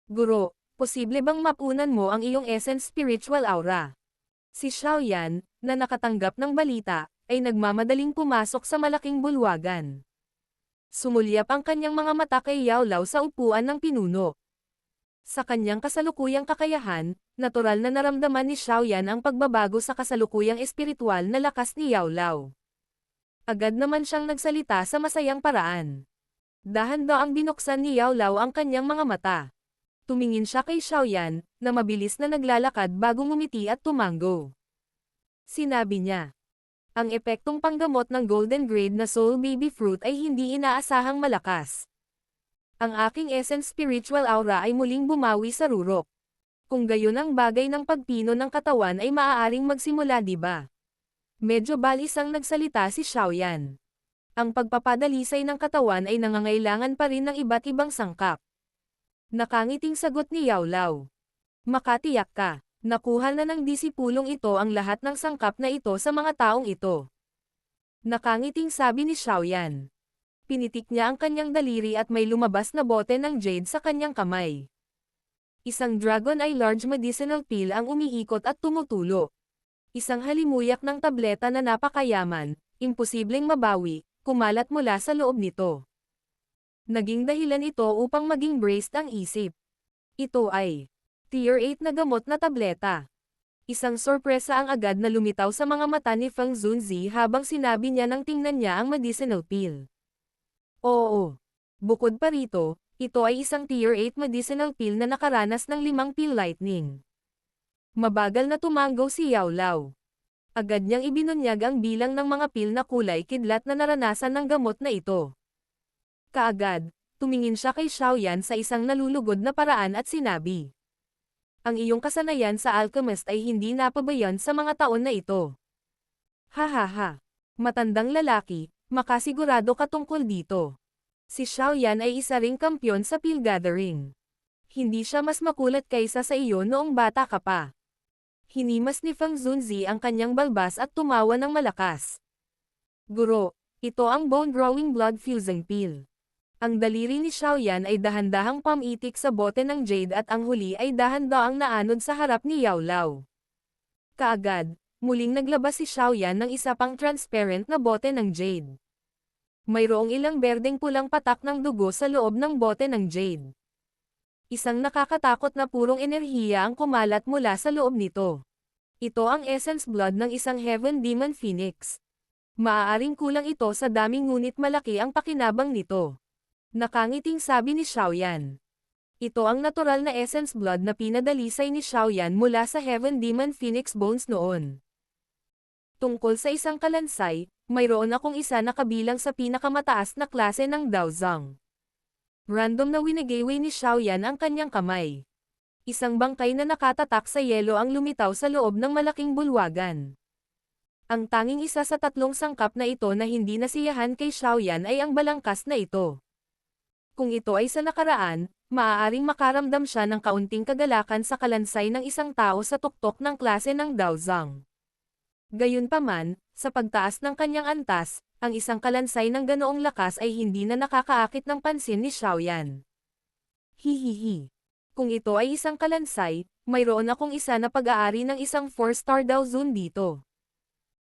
Guro, posible bang mapunan mo ang iyong essence spiritual aura? Si Xiaoyan, na nakatanggap ng balita, ay nagmamadaling pumasok sa malaking bulwagan. Sumulyap ang kanyang mga mata kay Yao Lao sa upuan ng pinuno. Sa kanyang kasalukuyang kakayahan, natural na naramdaman ni Xiaoyan ang pagbabago sa kasalukuyang espiritual na lakas ni Yao Lao. Agad naman siyang nagsalita sa masayang paraan. Dahan-daang binuksan ni Yao Lao ang kanyang mga mata. Tumingin siya kay Xiaoyan, na mabilis na naglalakad bago ngumiti at tumanggo. Sinabi niya. Ang epektong panggamot ng golden grade na soul baby fruit ay hindi inaasahang malakas. Ang aking essence spiritual aura ay muling bumawi sa rurok. Kung gayon ang bagay ng pagpino ng katawan ay maaaring magsimula, di ba? Medyo balisang nagsalita si Xiaoyan. Ang pagpapadalisay ng katawan ay nangangailangan pa rin ng iba't ibang sangkap. Nakangiting sagot ni Yao Lao. Makatiyak ka. Nakuha na ng disipulong ito ang lahat ng sangkap na ito sa mga taong ito. Nakangiting sabi ni Xiaoyan. Pinitik niya ang kanyang daliri at may lumabas na bote ng jade sa kanyang kamay. Isang Dragon Eye Large Medicinal Pill ang umiikot at tumutulo. Isang halimuyak ng tableta na napakayaman, imposibleng mabawi, kumalat mula sa loob nito. Naging dahilan ito upang maging braced ang isip. Ito ay Tier 8 na gamot na tableta. Isang sorpresa ang agad na lumitaw sa mga mata ni Feng Zunzi habang sinabi niya nang tingnan niya ang medicinal pill. Oo. Bukod pa rito, ito ay isang Tier 8 medicinal pill na nakaranas ng 5 pill lightning. Mabagal na tumanggo si Yao Lao. Agad niyang ibinunyag ang bilang ng mga pill na kulay kidlat na naranasan ng gamot na ito. Kaagad, tumingin siya kay Xiaoyan sa isang nalulugod na paraan at sinabi. Ang iyong kasanayan sa alchemist ay hindi napabayan sa mga taon na ito. Hahaha. Matandang lalaki, makasigurado ka tungkol dito. Si Xiaoyan ay isa ring kampyon sa pill gathering. Hindi siya mas makulat kaysa sa iyo noong bata ka pa. Hinimas ni Feng Zunzi ang kanyang balbas at tumawa ng malakas. Guro, ito ang bone-growing blood fusing pill. Ang daliri ni Xiaoyan ay dahan-dahang pamitik sa bote ng jade at ang huli ay dahan-daang naanod sa harap ni Yao Lao. Kaagad, muling naglabas si Xiaoyan ng isa pang transparent na bote ng jade. Mayroong ilang berdeng pulang patak ng dugo sa loob ng bote ng jade. Isang nakakatakot na purong enerhiya ang kumalat mula sa loob nito. Ito ang essence blood ng isang Heaven Demon Phoenix. Maaaring kulang ito sa dami ngunit malaki ang pakinabang nito. Nakangiting sabi ni Xiaoyan. Ito ang natural na essence blood na pinadalisay ni Xiaoyan mula sa Heaven Demon Phoenix Bones noon. Tungkol sa isang kalansay, mayroon akong isa na kabilang sa pinakamataas na klase ng Daozang. Random na winagaway ni Xiaoyan ang kanyang kamay. Isang bangkay na nakatatak sa yelo ang lumitaw sa loob ng malaking bulwagan. Ang tanging isa sa tatlong sangkap na ito na hindi nasiyahan kay Xiaoyan ay ang balangkas na ito. Kung ito ay sa nakaraan, maaaring makaramdam siya ng kaunting kagalakan sa kalansay ng isang tao sa tuktok ng klase ng Daozang. Gayunpaman, sa pagtaas ng kanyang antas, ang isang kalansay ng ganoong lakas ay hindi na nakakaakit ng pansin ni Xiaoyan. Hihihi. Kung ito ay isang kalansay, mayroon akong isa na pag-aari ng isang 4-star Daozun dito.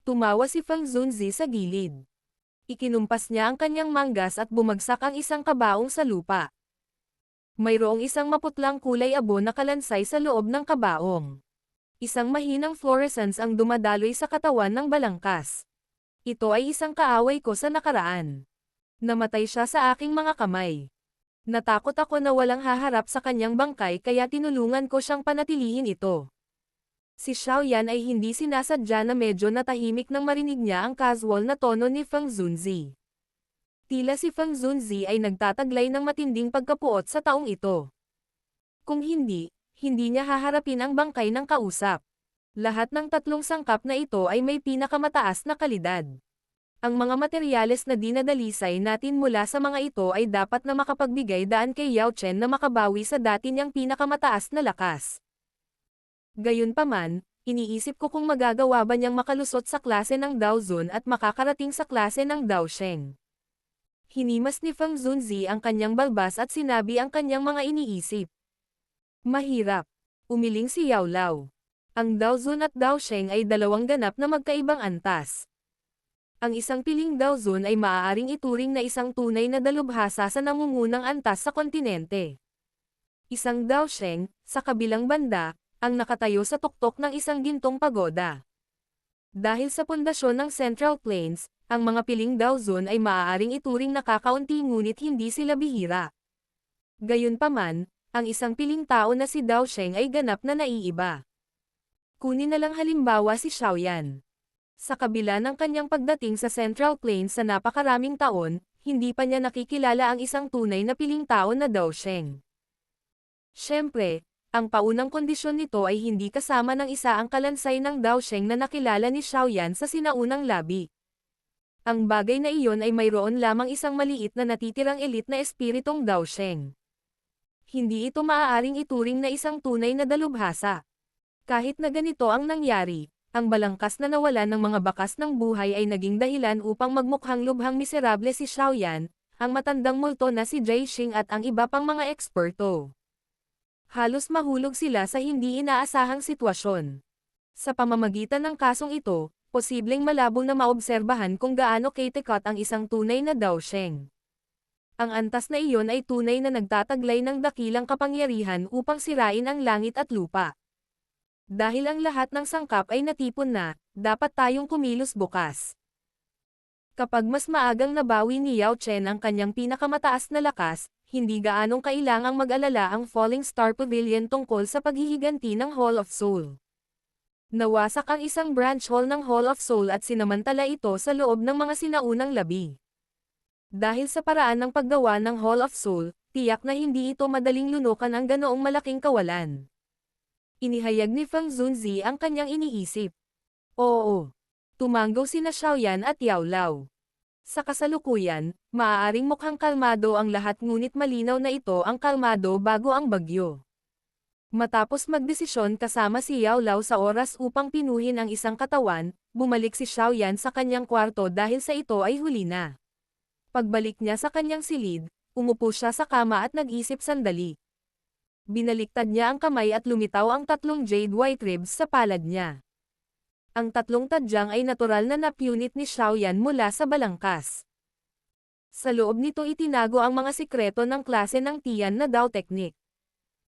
Tumawa si Feng Zunzi sa gilid. Ikinumpas niya ang kanyang manggas at bumagsak ang isang kabaong sa lupa. Mayroong isang maputlang kulay abo na kalansay sa loob ng kabaong. Isang mahinang fluorescence ang dumadaloy sa katawan ng balangkas. Ito ay isang kaaway ko sa nakaraan. Namatay siya sa aking mga kamay. Natakot ako na walang haharap sa kanyang bangkay kaya tinulungan ko siyang panatilihin ito. Si Xiaoyan ay hindi sinasadya na medyo natahimik nang marinig niya ang casual na tono ni Feng Zunzi. Tila si Feng Zunzi ay nagtataglay ng matinding pagkapuot sa taong ito. Kung hindi niya haharapin ang bangkay ng kausap. Lahat ng tatlong sangkap na ito ay may pinakamataas na kalidad. Ang mga materyales na dinadalisay natin mula sa mga ito ay dapat na makapagbigay daan kay Yao Chen na makabawi sa dati niyang pinakamataas na lakas. Gayunpaman, iniisip ko kung magagawa ba niyang makalusot sa klase ng Daozun at makakarating sa klase ng Daosheng. Hinimas ni Feng Zunzi ang kanyang balbas at sinabi ang kanyang mga iniisip. Mahirap. Umiling si Yao Lao. Ang Daozun at Daosheng ay dalawang ganap na magkaibang antas. Ang isang piling Daozun ay maaaring ituring na isang tunay na dalubhasa sa nangungunang antas sa kontinente. Isang Daosheng, sa kabilang banda, ang nakatayo sa tuktok ng isang gintong pagoda. Dahil sa pundasyon ng Central Plains, ang mga piling Daozun ay maaaring ituring na kakaunti ngunit hindi sila bihira. Gayunpaman, ang isang piling tao na si Daosheng ay ganap na naiiba. Kunin na lang halimbawa si Xiaoyan. Sa kabila ng kanyang pagdating sa Central Plains sa napakaraming taon, hindi pa niya nakikilala ang isang tunay na piling tao na Daosheng. Siyempre, ang paunang kondisyon nito ay hindi kasama ng isa ang kalansay ng Daosheng na nakilala ni Xiaoyan sa sinaunang labi. Ang bagay na iyon ay mayroon lamang isang maliit na natitirang elite na espiritong Daosheng. Hindi ito maaaring ituring na isang tunay na dalubhasa. Kahit na ganito ang nangyari, ang balangkas na nawalan ng mga bakas ng buhay ay naging dahilan upang magmukhang lubhang miserable si Xiaoyan, ang matandang multo na si Jai Xing at ang iba pang mga eksperto. Halos mahulog sila sa hindi inaasahang sitwasyon. Sa pamamagitan ng kasong ito, posibleng malabong na maobserbahan kung gaano katikat ang isang tunay na Daosheng. Ang antas na iyon ay tunay na nagtataglay ng dakilang kapangyarihan upang sirain ang langit at lupa. Dahil ang lahat ng sangkap ay natipon na, dapat tayong kumilos bukas. Kapag mas maagang nabawi ni Yao Chen ang kanyang pinakamataas na lakas, hindi gaanong kailangang mag-alala ang Falling Star Pavilion tungkol sa paghihiganti ng Hall of Soul. Nawasak ang isang branch hall ng Hall of Soul at sinamantala ito sa loob ng mga sinaunang labi. Dahil sa paraan ng paggawa ng Hall of Soul, tiyak na hindi ito madaling lunukan ang ganoong malaking kawalan. Inihayag ni Feng Zunzi ang kanyang iniisip. Oo. Tumanggaw sina Xiaoyan at Yao Lao. Sa kasalukuyan, maaaring mukhang kalmado ang lahat ngunit malinaw na ito ang kalmado bago ang bagyo. Matapos magdesisyon kasama si Yao Lao sa oras upang pinuhin ang isang katawan, bumalik si Xiaoyan sa kanyang kwarto dahil sa ito ay huli na. Pagbalik niya sa kanyang silid, umupo siya sa kama at nag-isip sandali. Binaliktad niya ang kamay at lumitaw ang tatlong jade white ribs sa palad niya. Ang tatlong tadyang ay natural na napunit ni Xiaoyan mula sa balangkas. Sa loob nito itinago ang mga sikreto ng klase ng Tian na Dao Technique.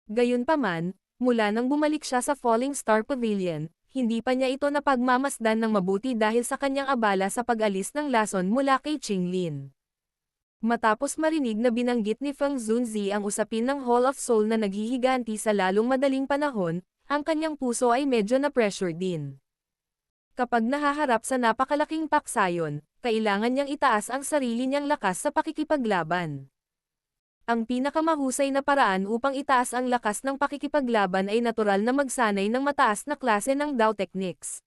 Gayunpaman, mula nang bumalik siya sa Falling Star Pavilion, hindi pa niya ito napagmamasdan ng mabuti dahil sa kanyang abala sa pag-alis ng lason mula kay Qinglin. Matapos marinig na binanggit ni Feng Zunzi ang usapin ng Hall of Soul na naghihiganti sa lalong madaling panahon, ang kanyang puso ay medyo na-pressure din. Kapag nahaharap sa napakalaking paksayon, kailangan niyang itaas ang sarili niyang lakas sa pakikipaglaban. Ang pinakamahusay na paraan upang itaas ang lakas ng pakikipaglaban ay natural na magsanay ng mataas na klase ng Dao Techniques.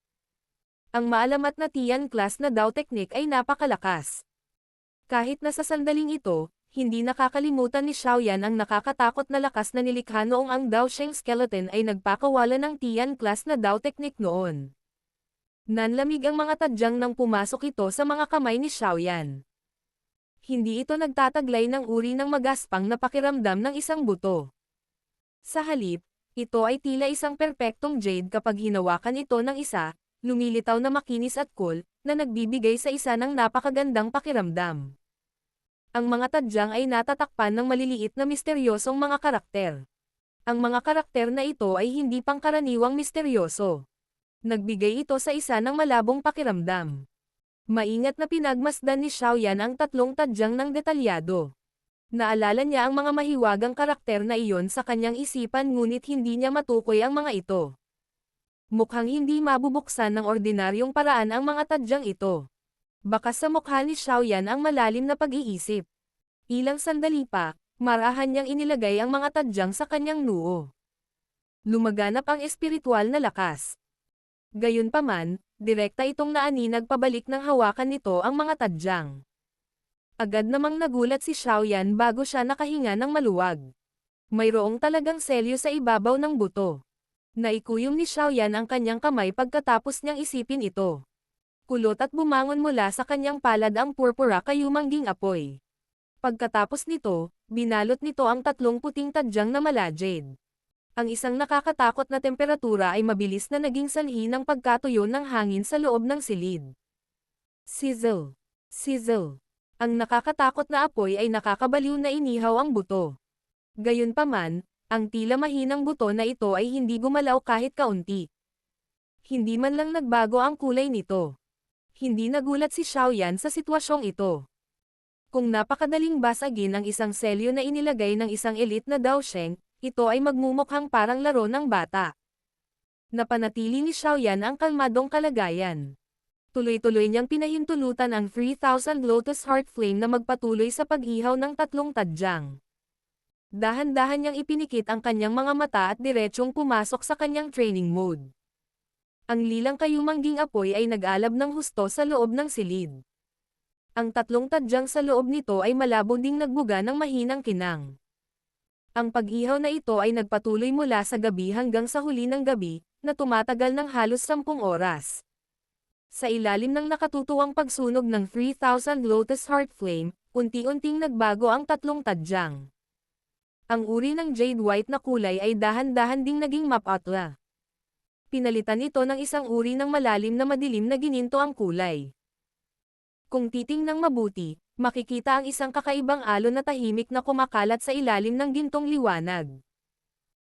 Ang maalamat na Tian class na Dao Technique ay napakalakas. Kahit na sa sandaling ito, hindi nakakalimutan ni Xiaoyan ang nakakatakot na lakas na nilikha noong ang Dao Sheng Skeleton ay nagpakawala ng Tian class na Dao Technique noon. Nanlamig ang mga tadyang nang pumasok ito sa mga kamay ni Xiaoyan. Hindi ito nagtataglay ng uri ng magaspang na pakiramdam ng isang buto. Sa halip, ito ay tila isang perpektong jade kapag hinawakan ito ng isa, lumilitaw na makinis at cool, na nagbibigay sa isa ng napakagandang pakiramdam. Ang mga tadyang ay natatakpan ng maliliit na misteryosong mga karakter. Ang mga karakter na ito ay hindi pangkaraniwang misteryoso. Nagbigay ito sa isa ng malabong pakiramdam. Maingat na pinagmasdan ni Xiaoyan ang tatlong tadyang ng detalyado. Naalala niya ang mga mahiwagang karakter na iyon sa kanyang isipan ngunit hindi niya matukoy ang mga ito. Mukhang hindi mabubuksan ng ordinaryong paraan ang mga tadyang ito. Baka sa mukha ni Xiaoyan ang malalim na pag-iisip. Ilang sandali pa, marahan niyang inilagay ang mga tadyang sa kanyang noo. Lumaganap ang espiritual na lakas. Gayunpaman, direkta itong naaninag pabalik ng hawakan nito ang mga tadyang. Agad namang nagulat si Xiaoyan bago siya nakahinga ng maluwag. Mayroong talagang selyo sa ibabaw ng buto. Naikuyom ni Xiaoyan ang kanyang kamay pagkatapos niyang isipin ito. Kulot at bumangon mula sa kanyang palad ang purpura kayumangging apoy. Pagkatapos nito, binalot nito ang tatlong puting tadyang na malajade. Ang isang nakakatakot na temperatura ay mabilis na naging sanhi ng pagkatuyo ng hangin sa loob ng silid. Sizzle! Sizzle! Ang nakakatakot na apoy ay nakakabaliw na inihaw ang buto. Gayunpaman, ang tila mahinang buto na ito ay hindi gumalaw kahit kaunti. Hindi man lang nagbago ang kulay nito. Hindi nagulat si Xiaoyan sa sitwasyong ito. Kung napakadaling basagin ang isang selyo na inilagay ng isang elite na Dao Sheng, ito ay magmumukhang parang laro ng bata. Napanatili ni Xiaoyan ang kalmadong kalagayan. Tuloy-tuloy niyang pinahintulutan ang 3,000 Lotus Heart Flame na magpatuloy sa pag-ihaw ng tatlong tadyang. Dahan-dahan niyang ipinikit ang kanyang mga mata at diretsyong pumasok sa kanyang training mode. Ang lilang kayumangging apoy ay nag-alab ng husto sa loob ng silid. Ang tatlong tadyang sa loob nito ay malabo ding nagbuga ng mahinang kinang. Ang pag-ihaw na ito ay nagpatuloy mula sa gabi hanggang sa huli ng gabi, na tumatagal ng halos 10 oras. Sa ilalim ng nakatutuwang pagsunog ng 3,000 Lotus Heart Flame, unti-unting nagbago ang tatlong tadyang. Ang uri ng jade white na kulay ay dahan-dahan ding naging mapatla. Pinalitan ito ng isang uri ng malalim na madilim na gininto ang kulay. Kung titingnang mabuti, makikita ang isang kakaibang alon na tahimik na kumakalat sa ilalim ng gintong liwanag.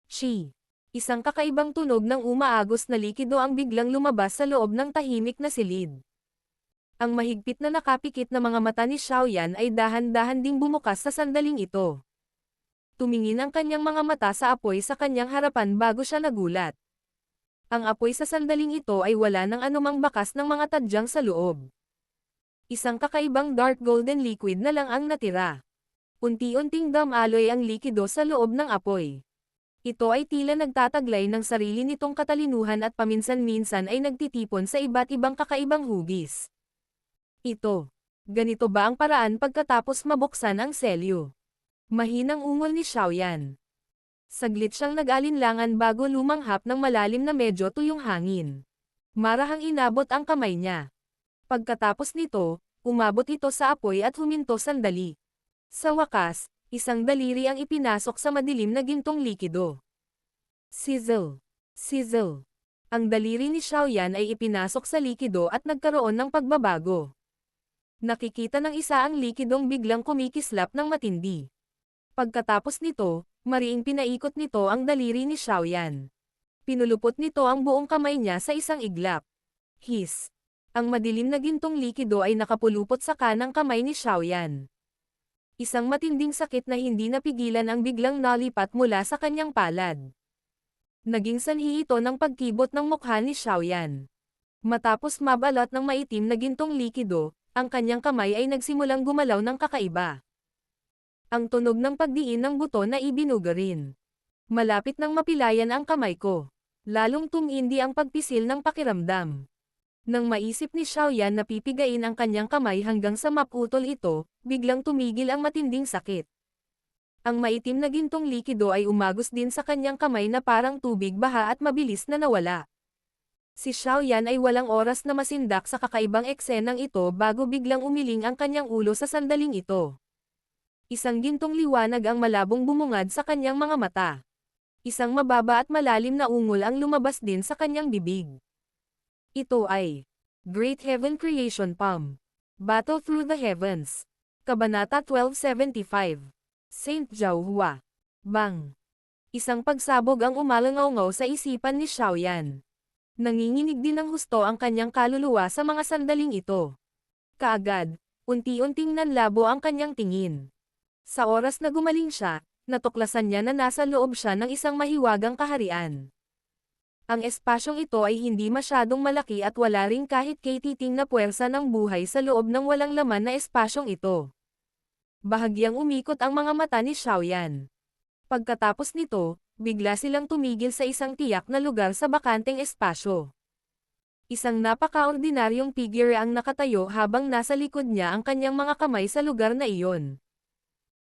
Shi. Isang kakaibang tunog ng umaagos na likido ang biglang lumabas sa loob ng tahimik na silid. Ang mahigpit na nakapikit na mga mata ni Xiaoyan ay dahan-dahan ding bumukas sa sandaling ito. Tumingin ang kanyang mga mata sa apoy sa kanyang harapan bago siya nagulat. Ang apoy sa sandaling ito ay wala ng anumang bakas ng mga tadyang sa loob. Isang kakaibang dark golden liquid na lang ang natira. Unti-unting dumaloy ang likido sa loob ng apoy. Ito ay tila nagtataglay ng sarili nitong katalinuhan at paminsan-minsan ay nagtitipon sa iba't ibang kakaibang hugis. Ganito ba ang paraan pagkatapos mabuksan ang selyo? Mahinang ungol ni Xiaoyan. Saglit siyang nag-alinlangan bago lumanghap ng malalim na medyo tuyong hangin. Marahang inabot ang kamay niya. Pagkatapos nito, umabot ito sa apoy at huminto sandali. Sa wakas, isang daliri ang ipinasok sa madilim na gintong likido. Sizzle! Sizzle! Ang daliri ni Xiaoyan ay ipinasok sa likido at nagkaroon ng pagbabago. Nakikita ng isa ang likidong biglang kumikislap ng matindi. Pagkatapos nito, mariing pinaikot nito ang daliri ni Xiaoyan. Pinulupot nito ang buong kamay niya sa isang iglap. Hiss! Ang madilim na gintong likido ay nakapulupot sa kanang kamay ni Xiaoyan. Isang matinding sakit na hindi napigilan ang biglang nalipat mula sa kanyang palad. Naging sanhi ito ng pagkibot ng mukha ni Xiaoyan. Matapos mabalot ng maitim na gintong likido, ang kanyang kamay ay nagsimulang gumalaw ng kakaiba. Ang tunog ng pagdiin ng buto na ibinuga rin. Malapit nang mapilayan ang kamay ko. Lalong tumindi ang pagpisil ng pakiramdam. Nang maisip ni Xiaoyan na pipigain ang kanyang kamay hanggang sa maputol ito, biglang tumigil ang matinding sakit. Ang maitim na gintong likido ay umagos din sa kanyang kamay na parang tubig baha at mabilis na nawala. Si Xiaoyan ay walang oras na masindak sa kakaibang eksenang ito bago biglang umiling ang kanyang ulo sa sandaling ito. Isang gintong liwanag ang malabong bumungad sa kanyang mga mata. Isang mababa at malalim na ungol ang lumabas din sa kanyang bibig. Ito ay Great Heaven Creation Palm. Battle Through the Heavens. Kabanata 1275. Saint Zhao Hua. Bang! Isang pagsabog ang umalangaw-ngaw sa isipan ni Xiaoyan. Nanginginig din ng husto ang kanyang kaluluwa sa mga sandaling ito. Kaagad, unti-unting nanlabo ang kanyang tingin. Sa oras na gumaling siya, natuklasan niya na nasa loob siya ng isang mahiwagang kaharian. Ang espasyong ito ay hindi masyadong malaki at wala ring kahit katiting na puwersa ng buhay sa loob ng walang laman na espasyong ito. Bahagyang umikot ang mga mata ni Xiaoyan. Pagkatapos nito, bigla silang tumigil sa isang tiyak na lugar sa bakanteng espasyo. Isang napaka-ordinaryong figure ang nakatayo habang nasa likod niya ang kanyang mga kamay sa lugar na iyon.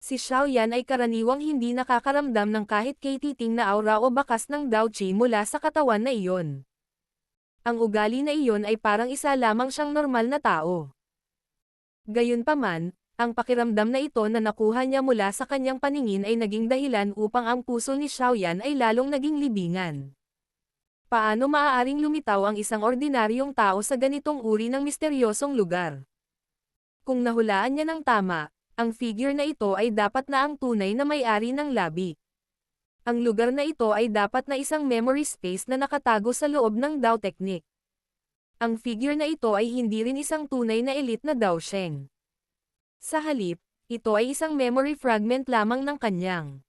Si Xiaoyan ay karaniwang hindi nakakaramdam ng kahit katiting na aura o bakas ng Dao Qi mula sa katawan na iyon. Ang ugali na iyon ay parang isa lamang siyang normal na tao. Gayunpaman, ang pakiramdam na ito na nakuha niya mula sa kanyang paningin ay naging dahilan upang ang puso ni Xiaoyan ay lalong naging libingan. Paano maaaring lumitaw ang isang ordinaryong tao sa ganitong uri ng misteryosong lugar? Kung nahulaan niya ng tama, ang figure na ito ay dapat na ang tunay na may-ari ng labi. Ang lugar na ito ay dapat na isang memory space na nakatago sa loob ng Dao Technique. Ang figure na ito ay hindi rin isang tunay na elite na Dao Sheng. Sa halip, ito ay isang memory fragment lamang ng kanyang.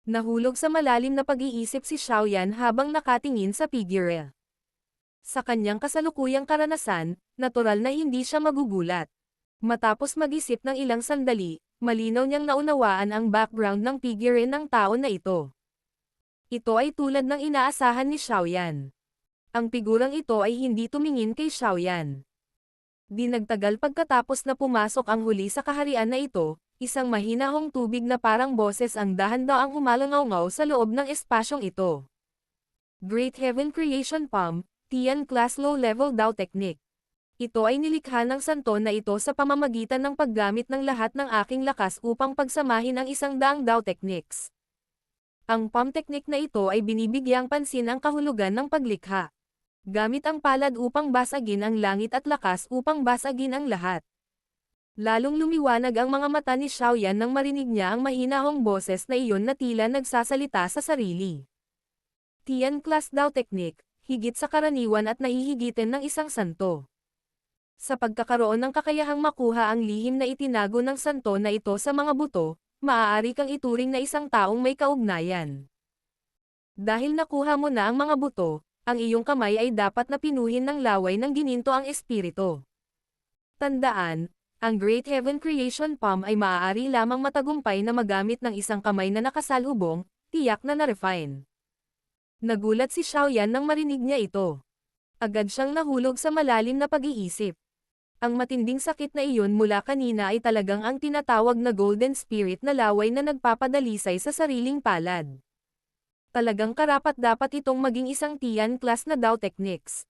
Nahulog sa malalim na pag-iisip si Xiaoyan habang nakatingin sa figure. Sa kanyang kasalukuyang karanasan, natural na hindi siya magugulat. Matapos mag-isip ng ilang sandali, malinaw niyang naunawaan ang background ng figure ng tao na ito. Ito ay tulad ng inaasahan ni Xiaoyan. Ang figurang ito ay hindi tumingin kay Xiaoyan. Di nagtagal pagkatapos na pumasok ang huli sa kaharian na ito, isang mahinahong tubig na parang boses ang dahan-daang umalangaw-ngaw sa loob ng espasyong ito. Great Heaven Creation Palm, Tian Class Low Level Dao Technique. Ito ay nilikha ng santo na ito sa pamamagitan ng paggamit ng lahat ng aking lakas upang pagsamahin ang 100 Dao Techniques. Ang palm technique na ito ay binibigyang pansin ang kahulugan ng paglikha. Gamit ang palad upang basagin ang langit at lakas upang basagin ang lahat. Lalong lumiwanag ang mga mata ni Xiaoyan nang marinig niya ang mahinahong boses na iyon na tila nagsasalita sa sarili. Tian Class Dao Technique, higit sa karaniwan at nahihigitin ng isang santo. Sa pagkakaroon ng kakayahang makuha ang lihim na itinago ng santo na ito sa mga buto, maaari kang ituring na isang taong may kaugnayan. Dahil nakuha mo na ang mga buto, ang iyong kamay ay dapat na pinuhin ng laway ng gininto ang espiritu. Tandaan, ang Great Heaven Creation Palm ay maaari lamang matagumpay na magamit ng isang kamay na nakasalubong, tiyak na na-refine. Nagulat si Xiaoyan nang marinig niya ito. Agad siyang nahulog sa malalim na pag-iisip. Ang matinding sakit na iyon mula kanina ay talagang ang tinatawag na Golden Spirit na laway na nagpapadalisay sa sariling palad. Talagang karapat-dapat itong maging isang Tian Class na Dao Techniques.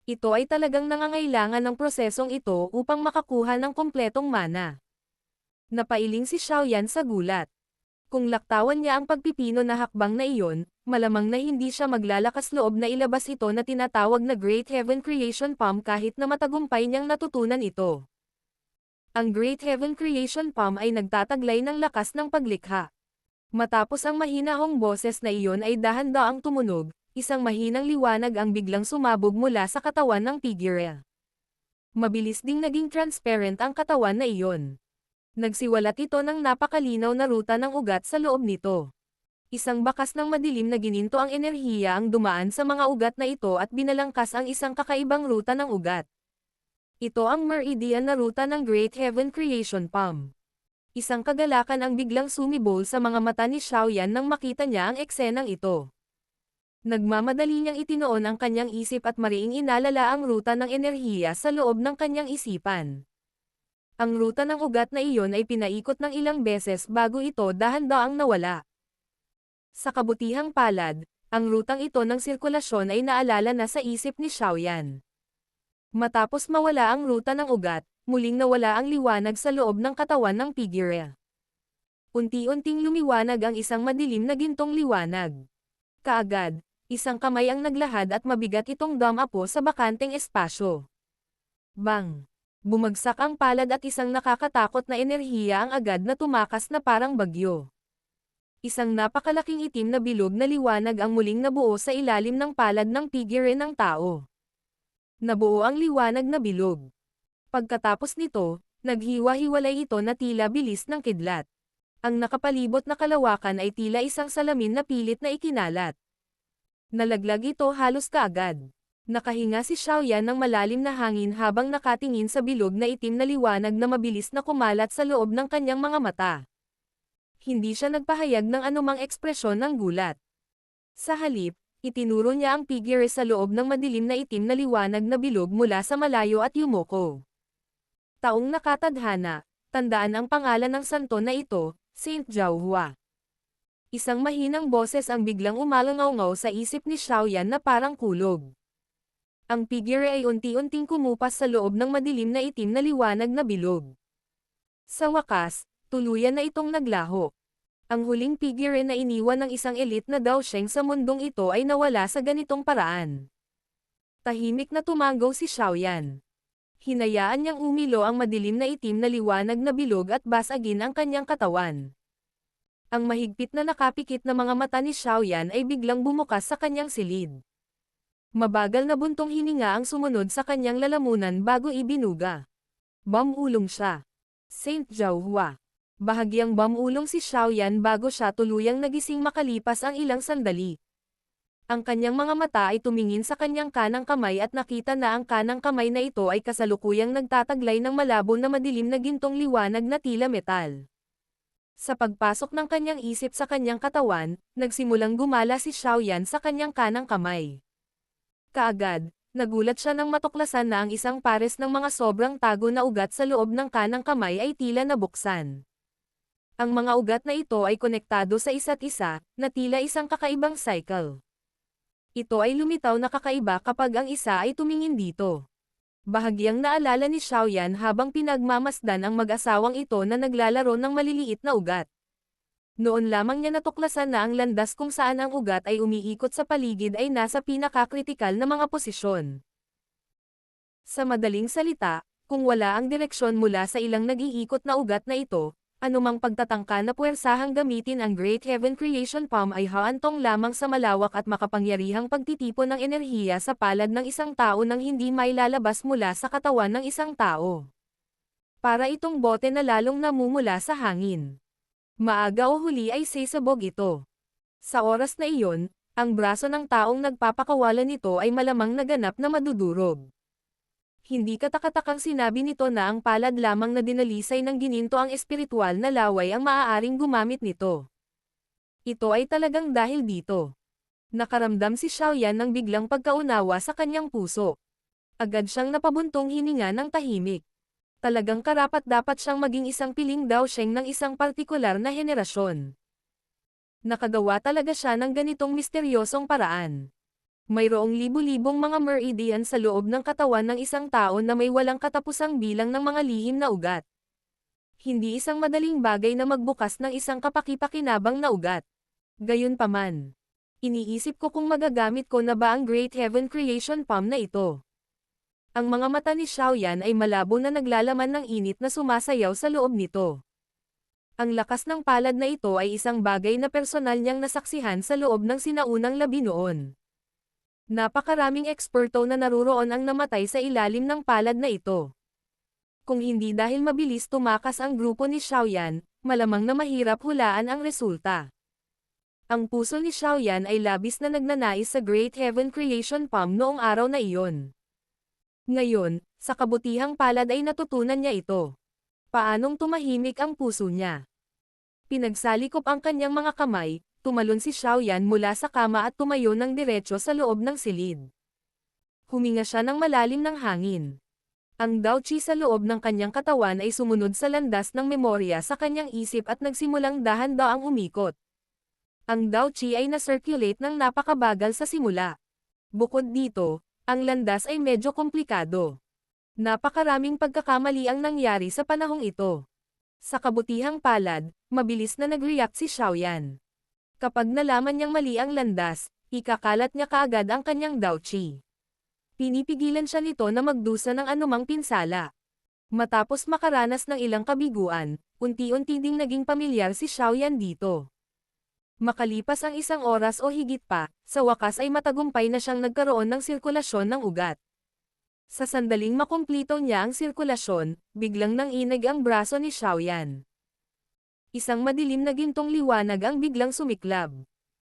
Ito ay talagang nangangailangan ng prosesong ito upang makakuha ng kompletong mana. Napailing si Xiaoyan sa gulat. Kung laktawan niya ang pagpipino na hakbang na iyon, malamang na hindi siya maglalakas loob na ilabas ito na tinatawag na Great Heaven Creation Palm kahit na matagumpay niyang natutunan ito. Ang Great Heaven Creation Palm ay nagtataglay ng lakas ng paglikha. Matapos ang mahinahong boses na iyon ay dahan-daang tumunog, isang mahinang liwanag ang biglang sumabog mula sa katawan ng figure. Mabilis ding naging transparent ang katawan na iyon. Nagsiwalat ito ng napakalinaw na ruta ng ugat sa loob nito. Isang bakas ng madilim na gininto ang enerhiya ang dumaan sa mga ugat na ito at binalangkas ang isang kakaibang ruta ng ugat. Ito ang meridian na ruta ng Great Heaven Creation Palm. Isang kagalakan ang biglang sumibol sa mga mata ni Xiaoyan nang makita niya ang eksenang ito. Nagmamadali niyang itinoon ang kanyang isip at mariing inalala ang ruta ng enerhiya sa loob ng kanyang isipan. Ang ruta ng ugat na iyon ay pinaikot ng ilang beses bago ito dahan-daang nawala. Sa kabutihang palad, ang rutang ito ng sirkulasyon ay naalala na sa isip ni Xiaoyan. Matapos mawala ang ruta ng ugat, muling nawala ang liwanag sa loob ng katawan ng figure. Unti-unting lumiwanag ang isang madilim na gintong liwanag. Kaagad, isang kamay ang naglahad at mabigat itong dumapo sa bakanteng espasyo. Bang! Bumagsak ang palad at isang nakakatakot na enerhiya ang agad na tumakas na parang bagyo. Isang napakalaking itim na bilog na liwanag ang muling nabuo sa ilalim ng palad ng figure ng tao. Nabuo ang liwanag na bilog. Pagkatapos nito, naghiwa-hiwalay ito na tila bilis ng kidlat. Ang nakapalibot na kalawakan ay tila isang salamin na pilit na ikinalat. Nalaglag ito halos kaagad. Nakahinga si Xiaoyan ng malalim na hangin habang nakatingin sa bilog na itim na liwanag na mabilis na kumalat sa loob ng kanyang mga mata. Hindi siya nagpahayag ng anumang ekspresyon ng gulat. Sa halip, itinuro niya ang figure sa loob ng madilim na itim na liwanag na bilog mula sa malayo at yumoko. Taong nakatadhana, tandaan ang pangalan ng santo na ito, Saint Jiaohua. Isang mahinang boses ang biglang umalangaw-ngaw sa isip ni Xiaoyan na parang kulog. Ang figure ay unti-unting kumupas sa loob ng madilim na itim na liwanag na bilog. Sa wakas, tuluyan na itong naglaho. Ang huling figure na iniwan ng isang elite na daosheng sa mundong ito ay nawala sa ganitong paraan. Tahimik na tumanggaw si Xiaoyan. Hinayaan niyang umilo ang madilim na itim na liwanag na bilog at basagin ang kanyang katawan. Ang mahigpit na nakapikit na mga mata ni Xiaoyan ay biglang bumukas sa kanyang silid. Mabagal na buntong hininga ang sumunod sa kanyang lalamunan bago ibinuga. Bamulong siya. Saint Jiaohua. Bahagyang bamulong si Xiaoyan bago siya tuluyang nagising makalipas ang ilang sandali. Ang kanyang mga mata ay tumingin sa kanyang kanang kamay at nakita na ang kanang kamay na ito ay kasalukuyang nagtataglay ng malabo na madilim na gintong liwanag na tila metal. Sa pagpasok ng kanyang isip sa kanyang katawan, nagsimulang gumala si Xiaoyan sa kanyang kanang kamay. Kaagad, nagulat siya nang matuklasan na ang isang pares ng mga sobrang tago na ugat sa loob ng kanang kamay ay tila nabuksan. Ang mga ugat na ito ay konektado sa isa't isa, na tila isang kakaibang cycle. Ito ay lumitaw na kakaiba kapag ang isa ay tumingin dito. Bahagyang naalala ni Xiaoyan habang pinagmamasdan ang mag-asawang ito na naglalaro ng maliliit na ugat. Noon lamang niya natuklasan na ang landas kung saan ang ugat ay umiikot sa paligid ay nasa pinakakritikal na mga posisyon. Sa madaling salita, kung wala ang direksyon mula sa ilang nag-iikot na ugat na ito, anumang pagtatangka na puwersahang gamitin ang Great Heaven Creation Palm ay haantong lamang sa malawak at makapangyarihang pagtitipon ng enerhiya sa palad ng isang tao nang hindi mailalabas mula sa katawan ng isang tao. Para itong bote na lalong namumula sa hangin. Maaga o huli ay sisabog ito. Sa oras na iyon, ang braso ng taong nagpapakawalan nito ay malamang naganap na madudurog. Hindi katakatakang sinabi nito na ang palad lamang na dinalisay ng gininto ang espiritual na laway ang maaaring gumamit nito. Ito ay talagang dahil dito. Nakaramdam si Xiaoyan ng biglang pagkaunawa sa kanyang puso. Agad siyang napabuntong hininga ng tahimik. Talagang karapat-dapat siyang maging isang piling daosheng ng isang partikular na henerasyon. Nakagawa talaga siya ng ganitong misteryosong paraan. Mayroong libu-libong mga meridian sa loob ng katawan ng isang tao na may walang katapusang bilang ng mga lihim na ugat. Hindi isang madaling bagay na magbukas ng isang kapaki-pakinabang na ugat. Gayunpaman, iniisip ko kung magagamit ko na ba ang Great Heaven Creation Palm na ito. Ang mga mata ni Xiaoyan ay malabo na naglalaman ng init na sumasayaw sa loob nito. Ang lakas ng palad na ito ay isang bagay na personal niyang nasaksihan sa loob ng sinaunang labi noon. Napakaraming eksperto na naruroon ang namatay sa ilalim ng palad na ito. Kung hindi dahil mabilis tumakas ang grupo ni Xiaoyan, malamang na mahirap hulaan ang resulta. Ang puso ni Xiaoyan ay labis na nagnanais sa Great Heaven Creation Palm noong araw na iyon. Ngayon, sa kabutihang palad ay natutunan niya ito. Paanong tumahimik ang puso niya? Pinagsalikop ang kanyang mga kamay, tumalon si Xiaoyan mula sa kama at tumayo ng diretso sa loob ng silid. Huminga siya ng malalim ng hangin. Ang Daoqi sa loob ng kanyang katawan ay sumunod sa landas ng memorya sa kanyang isip at nagsimulang dahan-daang umikot. Ang Daoqi ay na-circulate ng napakabagal sa simula. Bukod dito, ang landas ay medyo komplikado. Napakaraming pagkakamali ang nangyari sa panahong ito. Sa kabutihang palad, mabilis na nag-react si Xiaoyan. Kapag nalaman niyang mali ang landas, ikakalat niya kaagad ang kanyang Daoqi. Pinipigilan siya nito na magdusa ng anumang pinsala. Matapos makaranas ng ilang kabiguan, unti-unti ding naging pamilyar si Xiaoyan dito. Makalipas ang isang oras o higit pa, sa wakas ay matagumpay na siyang nagkaroon ng sirkulasyon ng ugat. Sa sandaling makumplito niya ang sirkulasyon, biglang nanginig ang braso ni Xiaoyan. Isang madilim na gintong liwanag ang biglang sumiklab.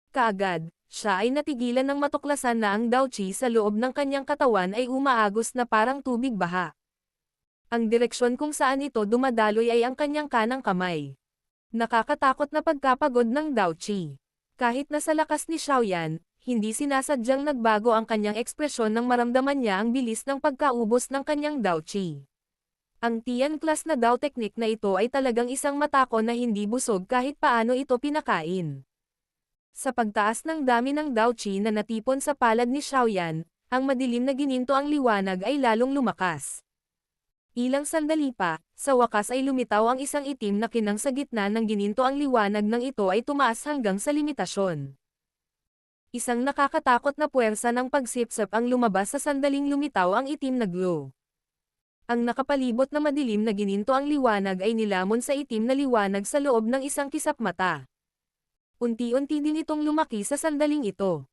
Kaagad, siya ay natigilan ng matuklasan na ang Daoqi sa loob ng kanyang katawan ay umaagos na parang tubig baha. Ang direksyon kung saan ito dumadaloy ay ang kanyang kanang kamay. Nakakatakot na pagkapagod ng Daoqi. Kahit na sa lakas ni Xiaoyan, hindi sinasadyang nagbago ang kanyang ekspresyon nang maramdaman niya ang bilis ng pagkaubos ng kanyang Daoqi. Ang Tian class na Dao technique na ito ay talagang isang matako na hindi busog kahit paano ito pinakain. Sa pagtaas ng dami ng Daoqi na natipon sa palad ni Xiaoyan, ang madilim na gininto ang liwanag ay lalong lumakas. Ilang sandali pa, sa wakas ay lumitaw ang isang itim na kinang sa gitna ng gininto ang liwanag ng ito ay tumaas hanggang sa limitasyon. Isang nakakatakot na puwersa ng pagsipsip ang lumabas sa sandaling lumitaw ang itim na glow. Ang nakapalibot na madilim na gininto ang liwanag ay nilamon sa itim na liwanag sa loob ng isang kisap mata. Unti-unti din itong lumaki sa sandaling ito.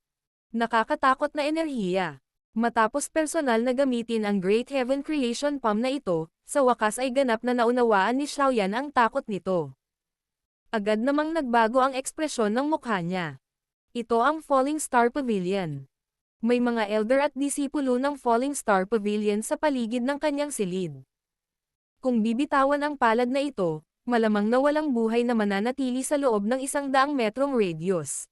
Nakakatakot na enerhiya. Matapos personal na gamitin ang Great Heaven Creation Palm na ito, sa wakas ay ganap na naunawaan ni Xiaoyan ang takot nito. Agad namang nagbago ang ekspresyon ng mukha niya. Ito ang Falling Star Pavilion. May mga elder at disipulo ng Falling Star Pavilion sa paligid ng kanyang silid. Kung bibitawan ang palad na ito, malamang na walang buhay na mananatili sa loob ng 100 metrong radius.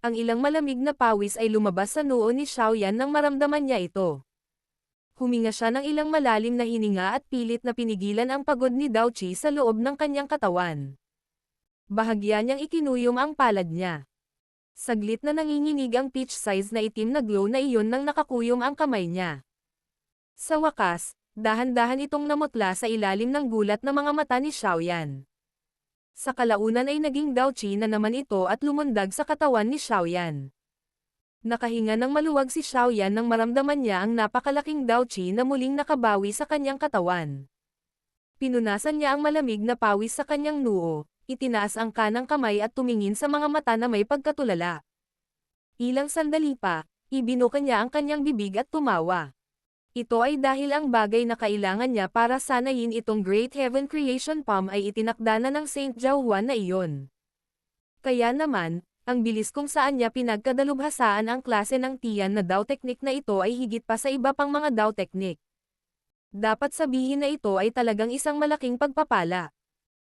Ang ilang malamig na pawis ay lumabas sa noo ni Xiaoyan nang maramdaman niya ito. Huminga siya ng ilang malalim na hininga at pilit na pinigilan ang pagod ni Daoqi sa loob ng kanyang katawan. Bahagya niyang ikinuyom ang palad niya. Saglit na nanginginig ang peach size na itim na glow na iyon nang nakakuyom ang kamay niya. Sa wakas, dahan-dahan itong namutla sa ilalim ng gulat na mga mata ni Xiaoyan. Sa kalaunan ay naging Daoqi na naman ito at lumundag sa katawan ni Xiaoyan. Nakahinga ng maluwag si Xiaoyan nang maramdaman niya ang napakalaking Daoqi na muling nakabawi sa kanyang katawan. Pinunasan niya ang malamig na pawis sa kanyang noo, itinaas ang kanang kamay at tumingin sa mga mata na may pagkatulala. Ilang sandali pa, ibinuka niya ang kanyang bibig at tumawa. Ito ay dahil ang bagay na kailangan niya para sanayin itong Great Heaven Creation Palm ay itinakda na ng Saint Zhao Huan na iyon. Kaya naman, ang bilis kung saan niya pinagkadalubhasaan ang klase ng Tian na Dao technique na ito ay higit pa sa iba pang mga Dao technique. Dapat sabihin na ito ay talagang isang malaking pagpapala.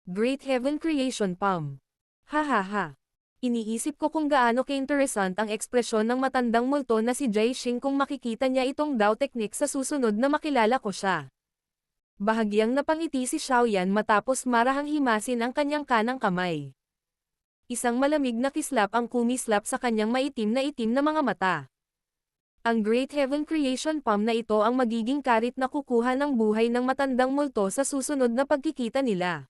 Great Heaven Creation Palm. Hahaha. Iniisip ko kung gaano ka-interesant ang ekspresyon ng matandang multo na si Jai Xing kung makikita niya itong Dao technique sa susunod na makilala ko siya. Bahagyang napangiti si Xiaoyan matapos marahang himasin ang kanyang kanang kamay. Isang malamig na kislap ang kumislap sa kanyang maitim na mga mata. Ang Great Heaven Creation Palm na ito ang magiging karit na kukuha ng buhay ng matandang multo sa susunod na pagkikita nila.